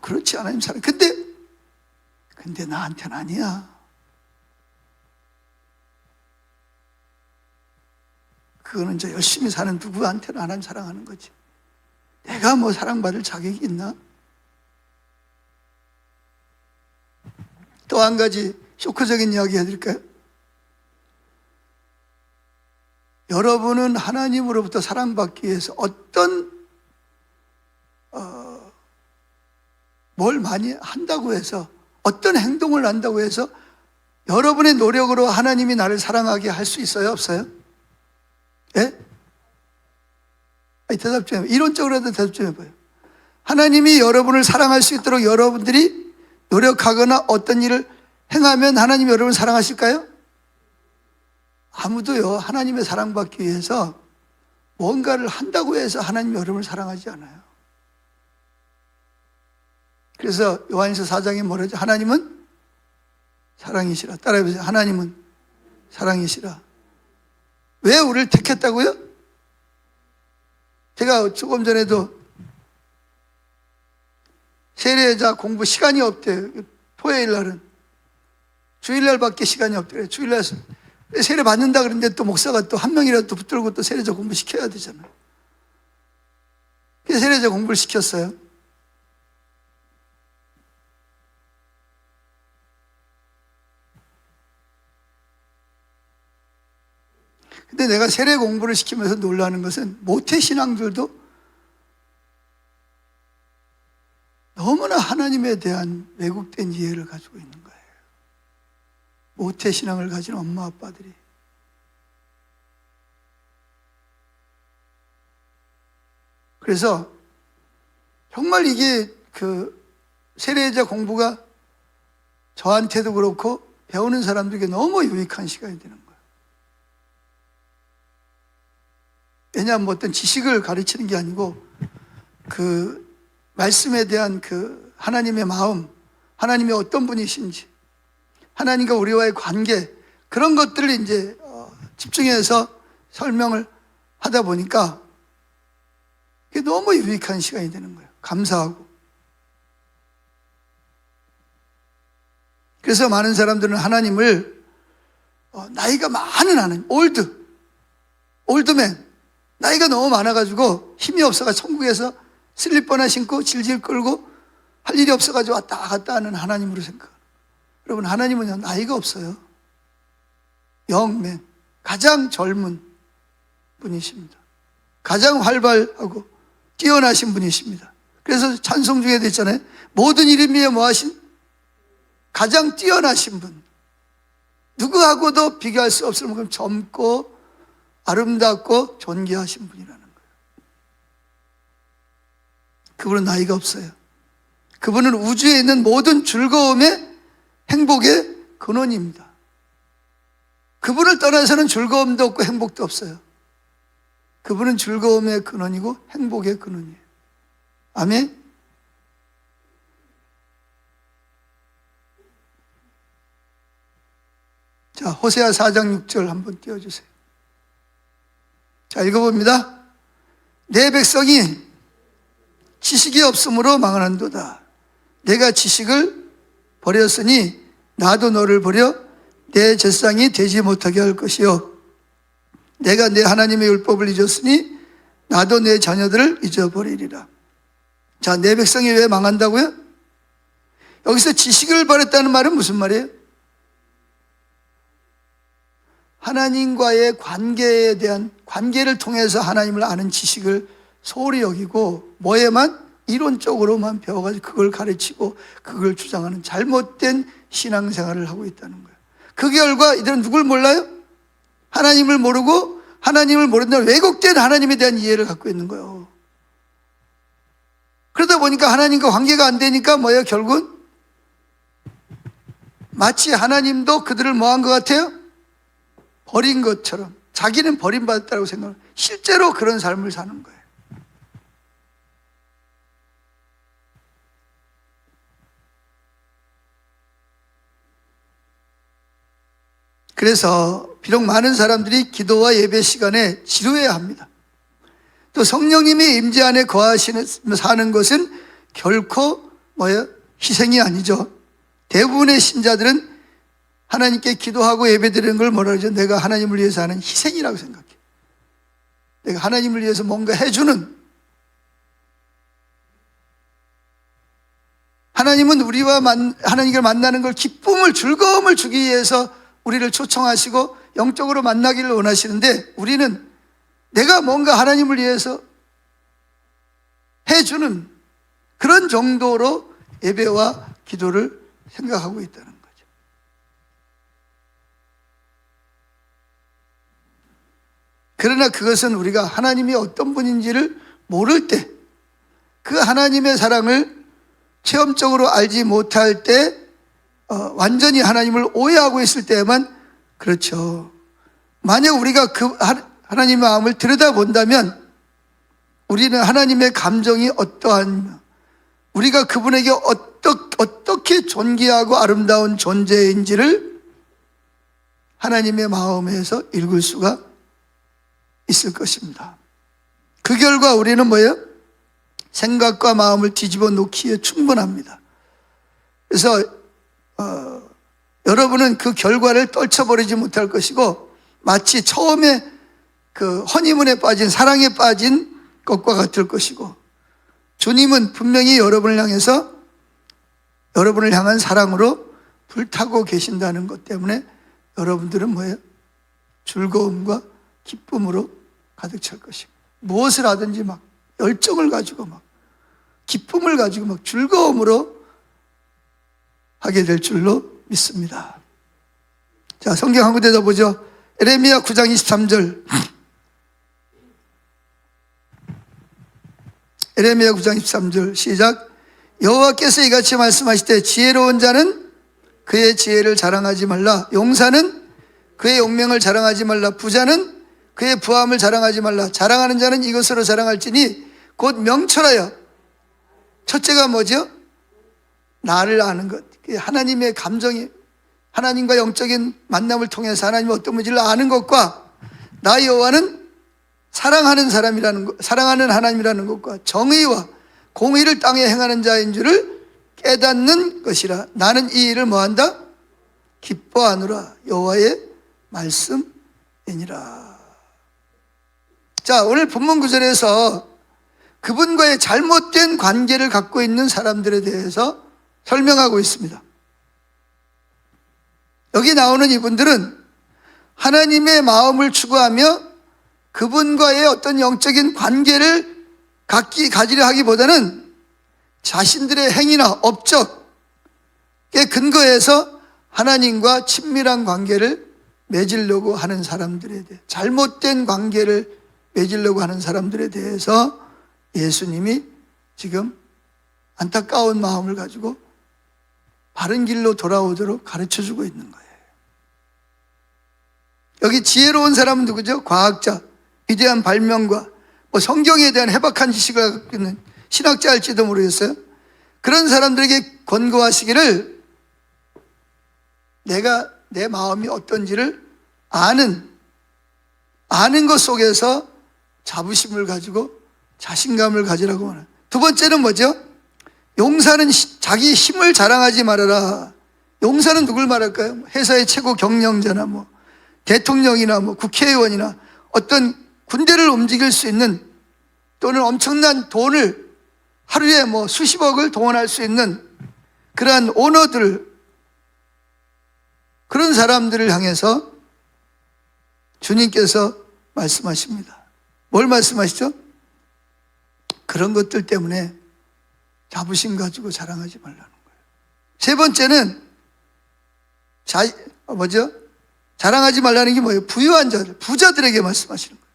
그렇지, 하나님 사랑. 근데 나한테는 아니야. 그거는 저 열심히 사는 누구한테는 하나님 사랑하는 거지. 내가 뭐 사랑받을 자격이 있나? 또 한 가지 쇼크적인 이야기 해드릴까요? 여러분은 하나님으로부터 사랑받기 위해서 뭘 많이 한다고 해서, 어떤 행동을 한다고 해서 여러분의 노력으로 하나님이 나를 사랑하게 할 수 있어요? 없어요? 예? 아니, 대답 좀 해봐요. 이론적으로라도 대답 좀 해봐요. 하나님이 여러분을 사랑할 수 있도록 여러분들이 노력하거나 어떤 일을 행하면 하나님이 여러분을 사랑하실까요? 아무도요, 하나님의 사랑받기 위해서 뭔가를 한다고 해서 하나님이 여러분을 사랑하지 않아요. 그래서 요한일서 4장에 뭐라죠? 하나님은 사랑이시라. 따라해보세요. 하나님은 사랑이시라. 왜 우리를 택했다고요? 제가 조금 전에도 세례자 공부 시간이 없대요. 토요일 날은. 주일날 밖에 시간이 없대요. 주일날 세례 받는다 그러는데 또 목사가 또 한 명이라도 또 붙들고 또 세례자 공부 시켜야 되잖아요. 그래서 세례자 공부를 시켰어요. 근데 내가 세례 공부를 시키면서 놀라는 것은 모태신앙들도 너무나 하나님에 대한 왜곡된 이해를 가지고 있는 거예요. 모태신앙을 가진 엄마 아빠들이. 그래서 정말 이게 세례자 공부가 저한테도 그렇고 배우는 사람들에게 너무 유익한 시간이 되는 거예요. 왜냐하면 어떤 지식을 가르치는 게 아니고 말씀에 대한 하나님의 마음, 하나님의 어떤 분이신지, 하나님과 우리와의 관계, 그런 것들을 이제 집중해서 설명을 하다 보니까 그게 너무 유익한 시간이 되는 거예요. 감사하고. 그래서 많은 사람들은 하나님을 나이가 많은 하나님, 올드맨, 나이가 너무 많아가지고 힘이 없어가지고 천국에서 슬리퍼나 신고 질질 끌고 할 일이 없어가지고 왔다 갔다 하는 하나님으로 생각해요. 여러분, 하나님은요, 나이가 없어요. 영맨, 가장 젊은 분이십니다. 가장 활발하고 뛰어나신 분이십니다. 그래서 찬송 중에도 있잖아요. 모든 이름 위에 뭐하신? 가장 뛰어나신 분. 누구하고도 비교할 수 없을 만큼 젊고 아름답고 존귀하신 분이라는 거예요. 그분은 나이가 없어요. 그분은 우주에 있는 모든 즐거움의 행복의 근원입니다. 그분을 떠나서는 즐거움도 없고 행복도 없어요. 그분은 즐거움의 근원이고 행복의 근원이에요. 아멘? 자, 호세아 4장 6절 한번 띄워주세요. 자, 읽어봅니다. 내 백성이 지식이 없으므로 망하는도다. 내가 지식을 버렸으니 나도 너를 버려 내 제사장이 되지 못하게 할 것이요. 내가 내 하나님의 율법을 잊었으니 나도 내 자녀들을 잊어버리리라. 자, 내 백성이 왜 망한다고요? 여기서 지식을 버렸다는 말은 무슨 말이에요? 하나님과의 관계에 대한, 관계를 통해서 하나님을 아는 지식을 소홀히 여기고 뭐에만? 이론적으로만 배워가지고 그걸 가르치고 그걸 주장하는 잘못된 신앙생활을 하고 있다는 거예요. 그 결과 이들은 누굴 몰라요? 하나님을 모르고, 하나님을 모른다는 왜곡된 하나님에 대한 이해를 갖고 있는 거예요. 그러다 보니까 하나님과 관계가 안 되니까 뭐예요? 결국은 마치 하나님도 그들을 뭐한 것 같아요? 버린 것처럼, 자기는 버림받았다고 생각을, 실제로 그런 삶을 사는 거예요. 그래서 비록 많은 사람들이 기도와 예배 시간에 지루해야 합니다. 또 성령님이 임재 안에 거하시는 사는 것은 결코 희생이 아니죠. 대부분의 신자들은 하나님께 기도하고 예배드리는 걸 뭐라 그러죠? 내가 하나님을 위해서 하는 희생이라고 생각해요. 내가 하나님을 위해서 뭔가 해주는, 하나님은 우리와 하나님을 만나는 걸 기쁨을, 즐거움을 주기 위해서 우리를 초청하시고 영적으로 만나기를 원하시는데, 우리는 내가 뭔가 하나님을 위해서 해주는 그런 정도로 예배와 기도를 생각하고 있다는 거죠. 그러나 그것은 우리가 하나님이 어떤 분인지를 모를 때, 그 하나님의 사랑을 체험적으로 알지 못할 때, 완전히 하나님을 오해하고 있을 때에만 그렇죠. 만약 우리가 그 하나님의 마음을 들여다본다면 우리는 하나님의 감정이 어떠한, 우리가 그분에게 어떻게 존귀하고 아름다운 존재인지를 하나님의 마음에서 읽을 수가 있을 것입니다. 그 결과 우리는 뭐예요? 생각과 마음을 뒤집어 놓기에 충분합니다. 그래서 여러분은 그 결과를 떨쳐버리지 못할 것이고, 마치 처음에 그 허니문에 빠진, 사랑에 빠진 것과 같을 것이고, 주님은 분명히 여러분을 향해서, 여러분을 향한 사랑으로 불타고 계신다는 것 때문에 여러분들은 뭐예요? 즐거움과 기쁨으로 가득 찰 것입니다. 무엇을 하든지 막 열정을 가지고 막 기쁨을 가지고 막 즐거움으로 하게 될 줄로 믿습니다. 자, 성경 한 군데 더 보죠. 에레미야 9장 23절. 에레미야 9장 23절 시작. 여호와께서 이같이 말씀하시되 지혜로운 자는 그의 지혜를 자랑하지 말라. 용사는 그의 용명을 자랑하지 말라. 부자는 그의 부함을 자랑하지 말라. 자랑하는 자는 이것으로 자랑할지니 곧 명철하여. 첫째가 뭐죠? 나를 아는 것. 하나님의 감정이, 하나님과 영적인 만남을 통해서 하나님의 어떤 분인지를 아는 것과, 나 여호와는 사랑하는 사람이라는 것, 사랑하는 하나님이라는 것과 정의와 공의를 땅에 행하는 자인 줄을 깨닫는 것이라. 나는 이 일을 뭐한다? 기뻐하노라. 여호와의 말씀이니라. 자, 오늘 본문 구절에서 그분과의 잘못된 관계를 갖고 있는 사람들에 대해서 설명하고 있습니다. 여기 나오는 이분들은 하나님의 마음을 추구하며 그분과의 어떤 영적인 관계를 가지려 하기보다는 자신들의 행위나 업적에 근거해서 하나님과 친밀한 관계를 맺으려고 하는 사람들에 대해, 잘못된 관계를 맺으려고 하는 사람들에 대해서 예수님이 지금 안타까운 마음을 가지고 바른 길로 돌아오도록 가르쳐주고 있는 거예요. 여기 지혜로운 사람은 누구죠? 과학자, 위대한 발명가, 성경에 대한 해박한 지식을 갖고 있는 신학자일지도 모르겠어요. 그런 사람들에게 권고하시기를, 내가 내 마음이 어떤지를 아는 것 속에서 자부심을 가지고 자신감을 가지라고 하는. 두 번째는 뭐죠? 용사는 자기 힘을 자랑하지 말아라. 용사는 누굴 말할까요? 회사의 최고 경영자나 대통령이나 국회의원이나 어떤 군대를 움직일 수 있는, 또는 엄청난 돈을 하루에 수십억을 동원할 수 있는 그러한 오너들, 그런 사람들을 향해서 주님께서 말씀하십니다. 뭘 말씀하시죠? 그런 것들 때문에 자부심 가지고 자랑하지 말라는 거예요. 세 번째는 자랑하지 말라는 게 뭐예요? 부유한 자들, 부자들에게 말씀하시는 거예요.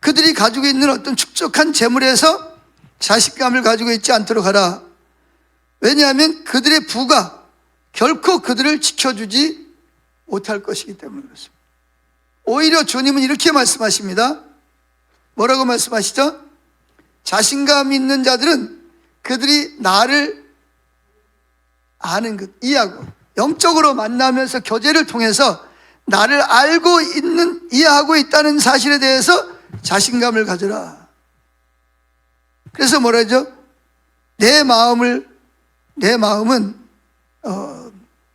그들이 가지고 있는 어떤 축적한 재물에서 자신감을 가지고 있지 않도록 하라. 왜냐하면 그들의 부가 결코 그들을 지켜주지 못할 것이기 때문에 그렇습니다. 오히려 주님은 이렇게 말씀하십니다. 뭐라고 말씀하시죠? 자신감 있는 자들은 그들이 나를 아는 것, 이해하고 영적으로 만나면서 교제를 통해서 나를 알고 있는, 이해하고 있다는 사실에 대해서 자신감을 가져라. 그래서 뭐라 하죠? 내 마음은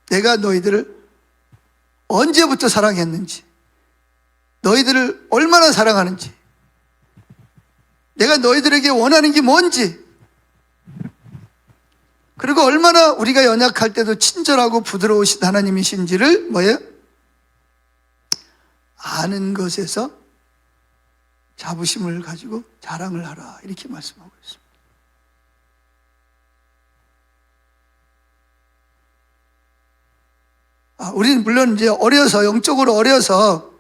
내가 너희들을 언제부터 사랑했는지, 너희들을 얼마나 사랑하는지, 내가 너희들에게 원하는 게 뭔지, 그리고 얼마나 우리가 연약할 때도 친절하고 부드러우신 하나님이신지를 뭐예요? 아는 것에서 자부심을 가지고 자랑을 하라, 이렇게 말씀하고 있습니다. 우리는 물론 이제 영적으로 어려서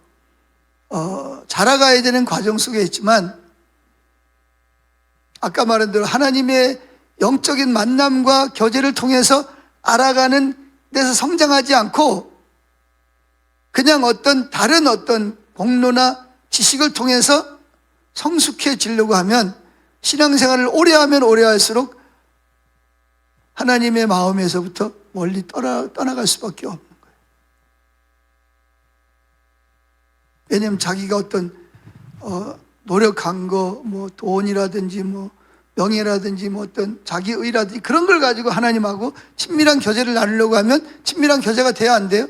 자라가야 되는 과정 속에 있지만, 아까 말한 대로 하나님의 영적인 만남과 교제를 통해서 알아가는 데서 성장하지 않고 그냥 다른 어떤 공로나 지식을 통해서 성숙해지려고 하면, 신앙생활을 오래 하면 오래 할수록 하나님의 마음에서부터 멀리 떠나갈 수밖에 없는 거예요. 왜냐하면 자기가 어떤 노력한 거, 뭐 돈이라든지 뭐 명예라든지 뭐 어떤 자기의라든지 그런 걸 가지고 하나님하고 친밀한 교제를 나누려고 하면 친밀한 교제가 돼야 안 돼요?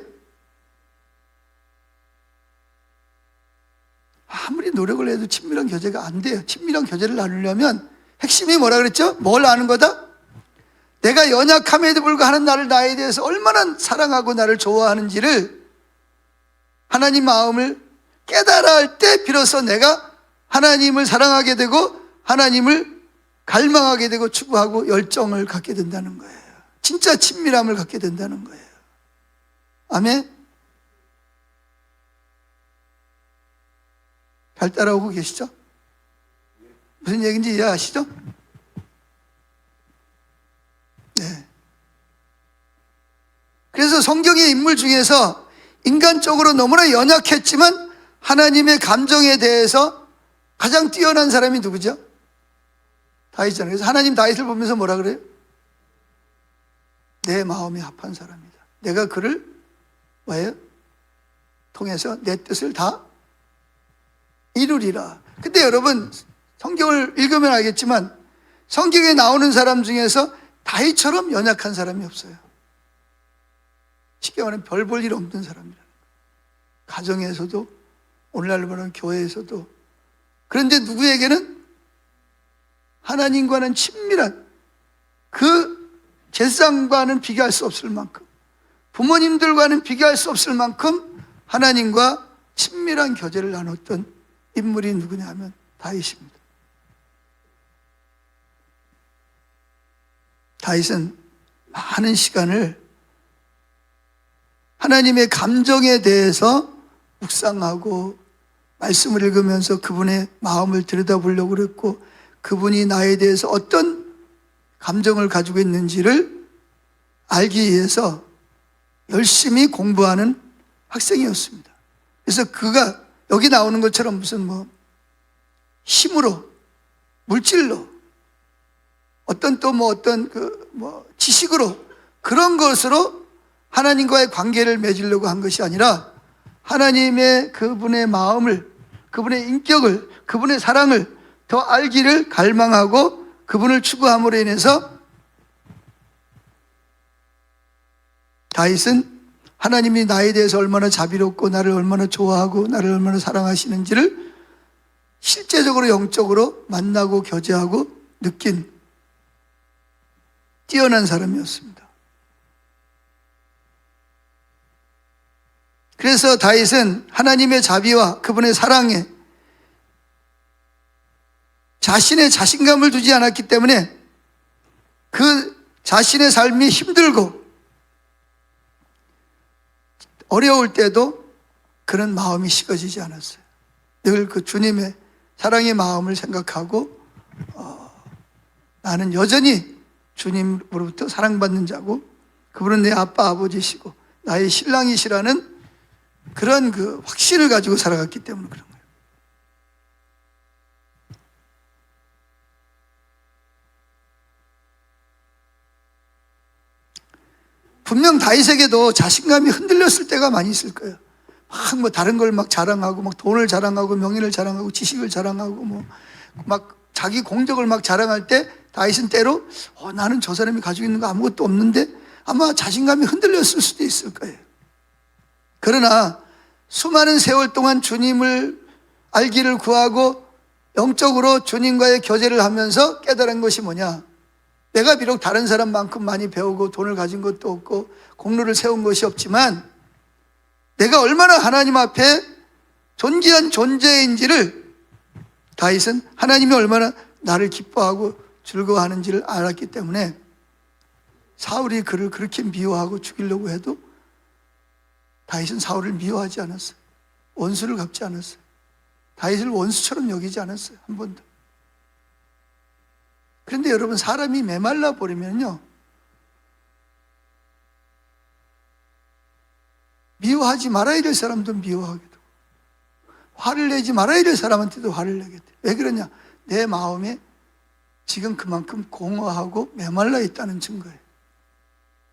아무리 노력을 해도 친밀한 교제가 안 돼요. 친밀한 교제를 나누려면 핵심이 뭐라 그랬죠? 뭘 아는 거다? 내가 연약함에도 불구하고 나에 대해서 얼마나 사랑하고 나를 좋아하는지를, 하나님 마음을 깨달아 할 때 비로소 내가 하나님을 사랑하게 되고 하나님을 갈망하게 되고 추구하고 열정을 갖게 된다는 거예요. 진짜 친밀함을 갖게 된다는 거예요. 아멘? 잘 따라오고 계시죠? 무슨 얘기인지 이해하시죠? 네. 그래서 성경의 인물 중에서 인간적으로 너무나 연약했지만 하나님의 감정에 대해서 가장 뛰어난 사람이 누구죠? 다윗이잖아요. 그래서 하나님 다윗을 보면서 뭐라 그래요? 내 마음에 합한 사람이다. 내가 그를 뭐예요? 통해서 내 뜻을 다 이루리라. 근데 여러분, 성경을 읽으면 알겠지만 성경에 나오는 사람 중에서 다윗처럼 연약한 사람이 없어요. 쉽게 말하면 별 볼 일 없는 사람이라는 거예요. 가정에서도, 오늘날로 말하면 교회에서도. 그런데 누구에게는 하나님과는 친밀한, 그 제사장과는 비교할 수 없을 만큼, 부모님들과는 비교할 수 없을 만큼 하나님과 친밀한 교제를 나눴던 인물이 누구냐 하면 다윗입니다. 다윗은 많은 시간을 하나님의 감정에 대해서 묵상하고 말씀을 읽으면서 그분의 마음을 들여다보려고 그랬고, 그분이 나에 대해서 어떤 감정을 가지고 있는지를 알기 위해서 열심히 공부하는 학생이었습니다. 그래서 그가 여기 나오는 것처럼 무슨 힘으로, 물질로, 어떤 지식으로, 그런 것으로 하나님과의 관계를 맺으려고 한 것이 아니라 하나님의 그분의 마음을, 그분의 인격을, 그분의 사랑을 더 알기를 갈망하고 그분을 추구함으로 인해서 다윗은 하나님이 나에 대해서 얼마나 자비롭고 나를 얼마나 좋아하고 나를 얼마나 사랑하시는지를 실제적으로 영적으로 만나고 교제하고 느낀 뛰어난 사람이었습니다. 그래서 다윗은 하나님의 자비와 그분의 사랑에 자신의 자신감을 두지 않았기 때문에 그 자신의 삶이 힘들고 어려울 때도 그런 마음이 식어지지 않았어요. 늘 그 주님의 사랑의 마음을 생각하고 나는 여전히 주님으로부터 사랑받는 자고 그분은 내 아빠 아버지시고 나의 신랑이시라는 그런 그 확신을 가지고 살아갔기 때문에 그런 거예요. 분명 다윗에게도 자신감이 흔들렸을 때가 많이 있을 거예요. 막 뭐 다른 걸 막 자랑하고, 막 돈을 자랑하고, 명예를 자랑하고, 지식을 자랑하고, 뭐 막 자기 공적을 막 자랑할 때 다윗은 때로 나는 저 사람이 가지고 있는 거 아무것도 없는데 아마 자신감이 흔들렸을 수도 있을 거예요. 그러나 수많은 세월 동안 주님을 알기를 구하고 영적으로 주님과의 교제를 하면서 깨달은 것이 뭐냐? 내가 비록 다른 사람만큼 많이 배우고 돈을 가진 것도 없고 공로를 세운 것이 없지만 내가 얼마나 하나님 앞에 존귀한 존재인지를 다윗은 하나님이 얼마나 나를 기뻐하고 즐거워하는지를 알았기 때문에 사울이 그를 그렇게 미워하고 죽이려고 해도 다윗은 사울을 미워하지 않았어요. 원수를 갚지 않았어요. 다윗을 원수처럼 여기지 않았어요. 한 번도. 그런데 여러분, 사람이 메말라 버리면요, 미워하지 말아야 될 사람도 미워하게 되고 화를 내지 말아야 될 사람한테도 화를 내게 돼요. 왜 그러냐? 내 마음에 지금 그만큼 공허하고 메말라 있다는 증거예요.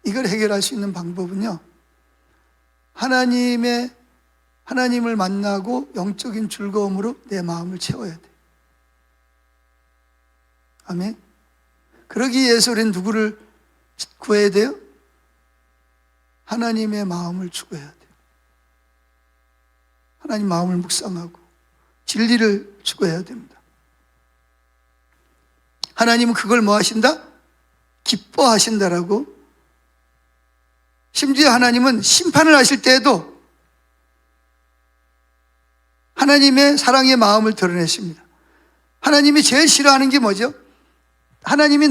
이걸 해결할 수 있는 방법은요, 하나님을 만나고 영적인 즐거움으로 내 마음을 채워야 돼요. 아멘. 그러기 위해서 우리는 누구를 구해야 돼요? 하나님의 마음을 추구해야 돼요. 하나님 마음을 묵상하고 진리를 추구해야 됩니다. 하나님은 그걸 뭐 하신다? 기뻐하신다라고. 심지어 하나님은 심판을 하실 때에도 하나님의 사랑의 마음을 드러내십니다. 하나님이 제일 싫어하는 게 뭐죠? 하나님이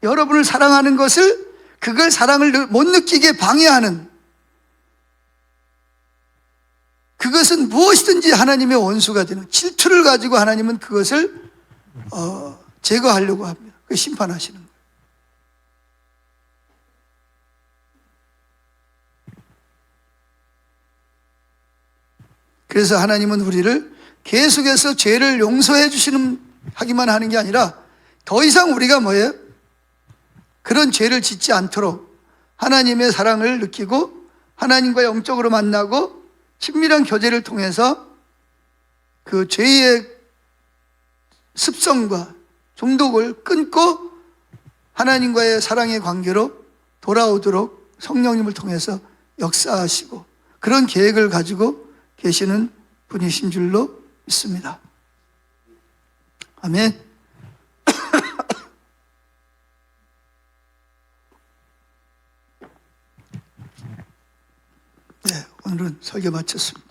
여러분을 사랑하는 것을, 그걸 사랑을 못 느끼게 방해하는, 그것은 무엇이든지 하나님의 원수가 되는, 질투를 가지고 하나님은 그것을 제거하려고 합니다. 그 심판하시는 거예요. 그래서 하나님은 우리를 계속해서 죄를 용서해 하기만 하는 게 아니라 더 이상 우리가 뭐예요? 그런 죄를 짓지 않도록 하나님의 사랑을 느끼고 하나님과 영적으로 만나고 친밀한 교제를 통해서 그 죄의 습성과 중독을 끊고 하나님과의 사랑의 관계로 돌아오도록 성령님을 통해서 역사하시고 그런 계획을 가지고 계시는 분이신 줄로 믿습니다. 아멘. 네, 오늘은 설교 마쳤습니다.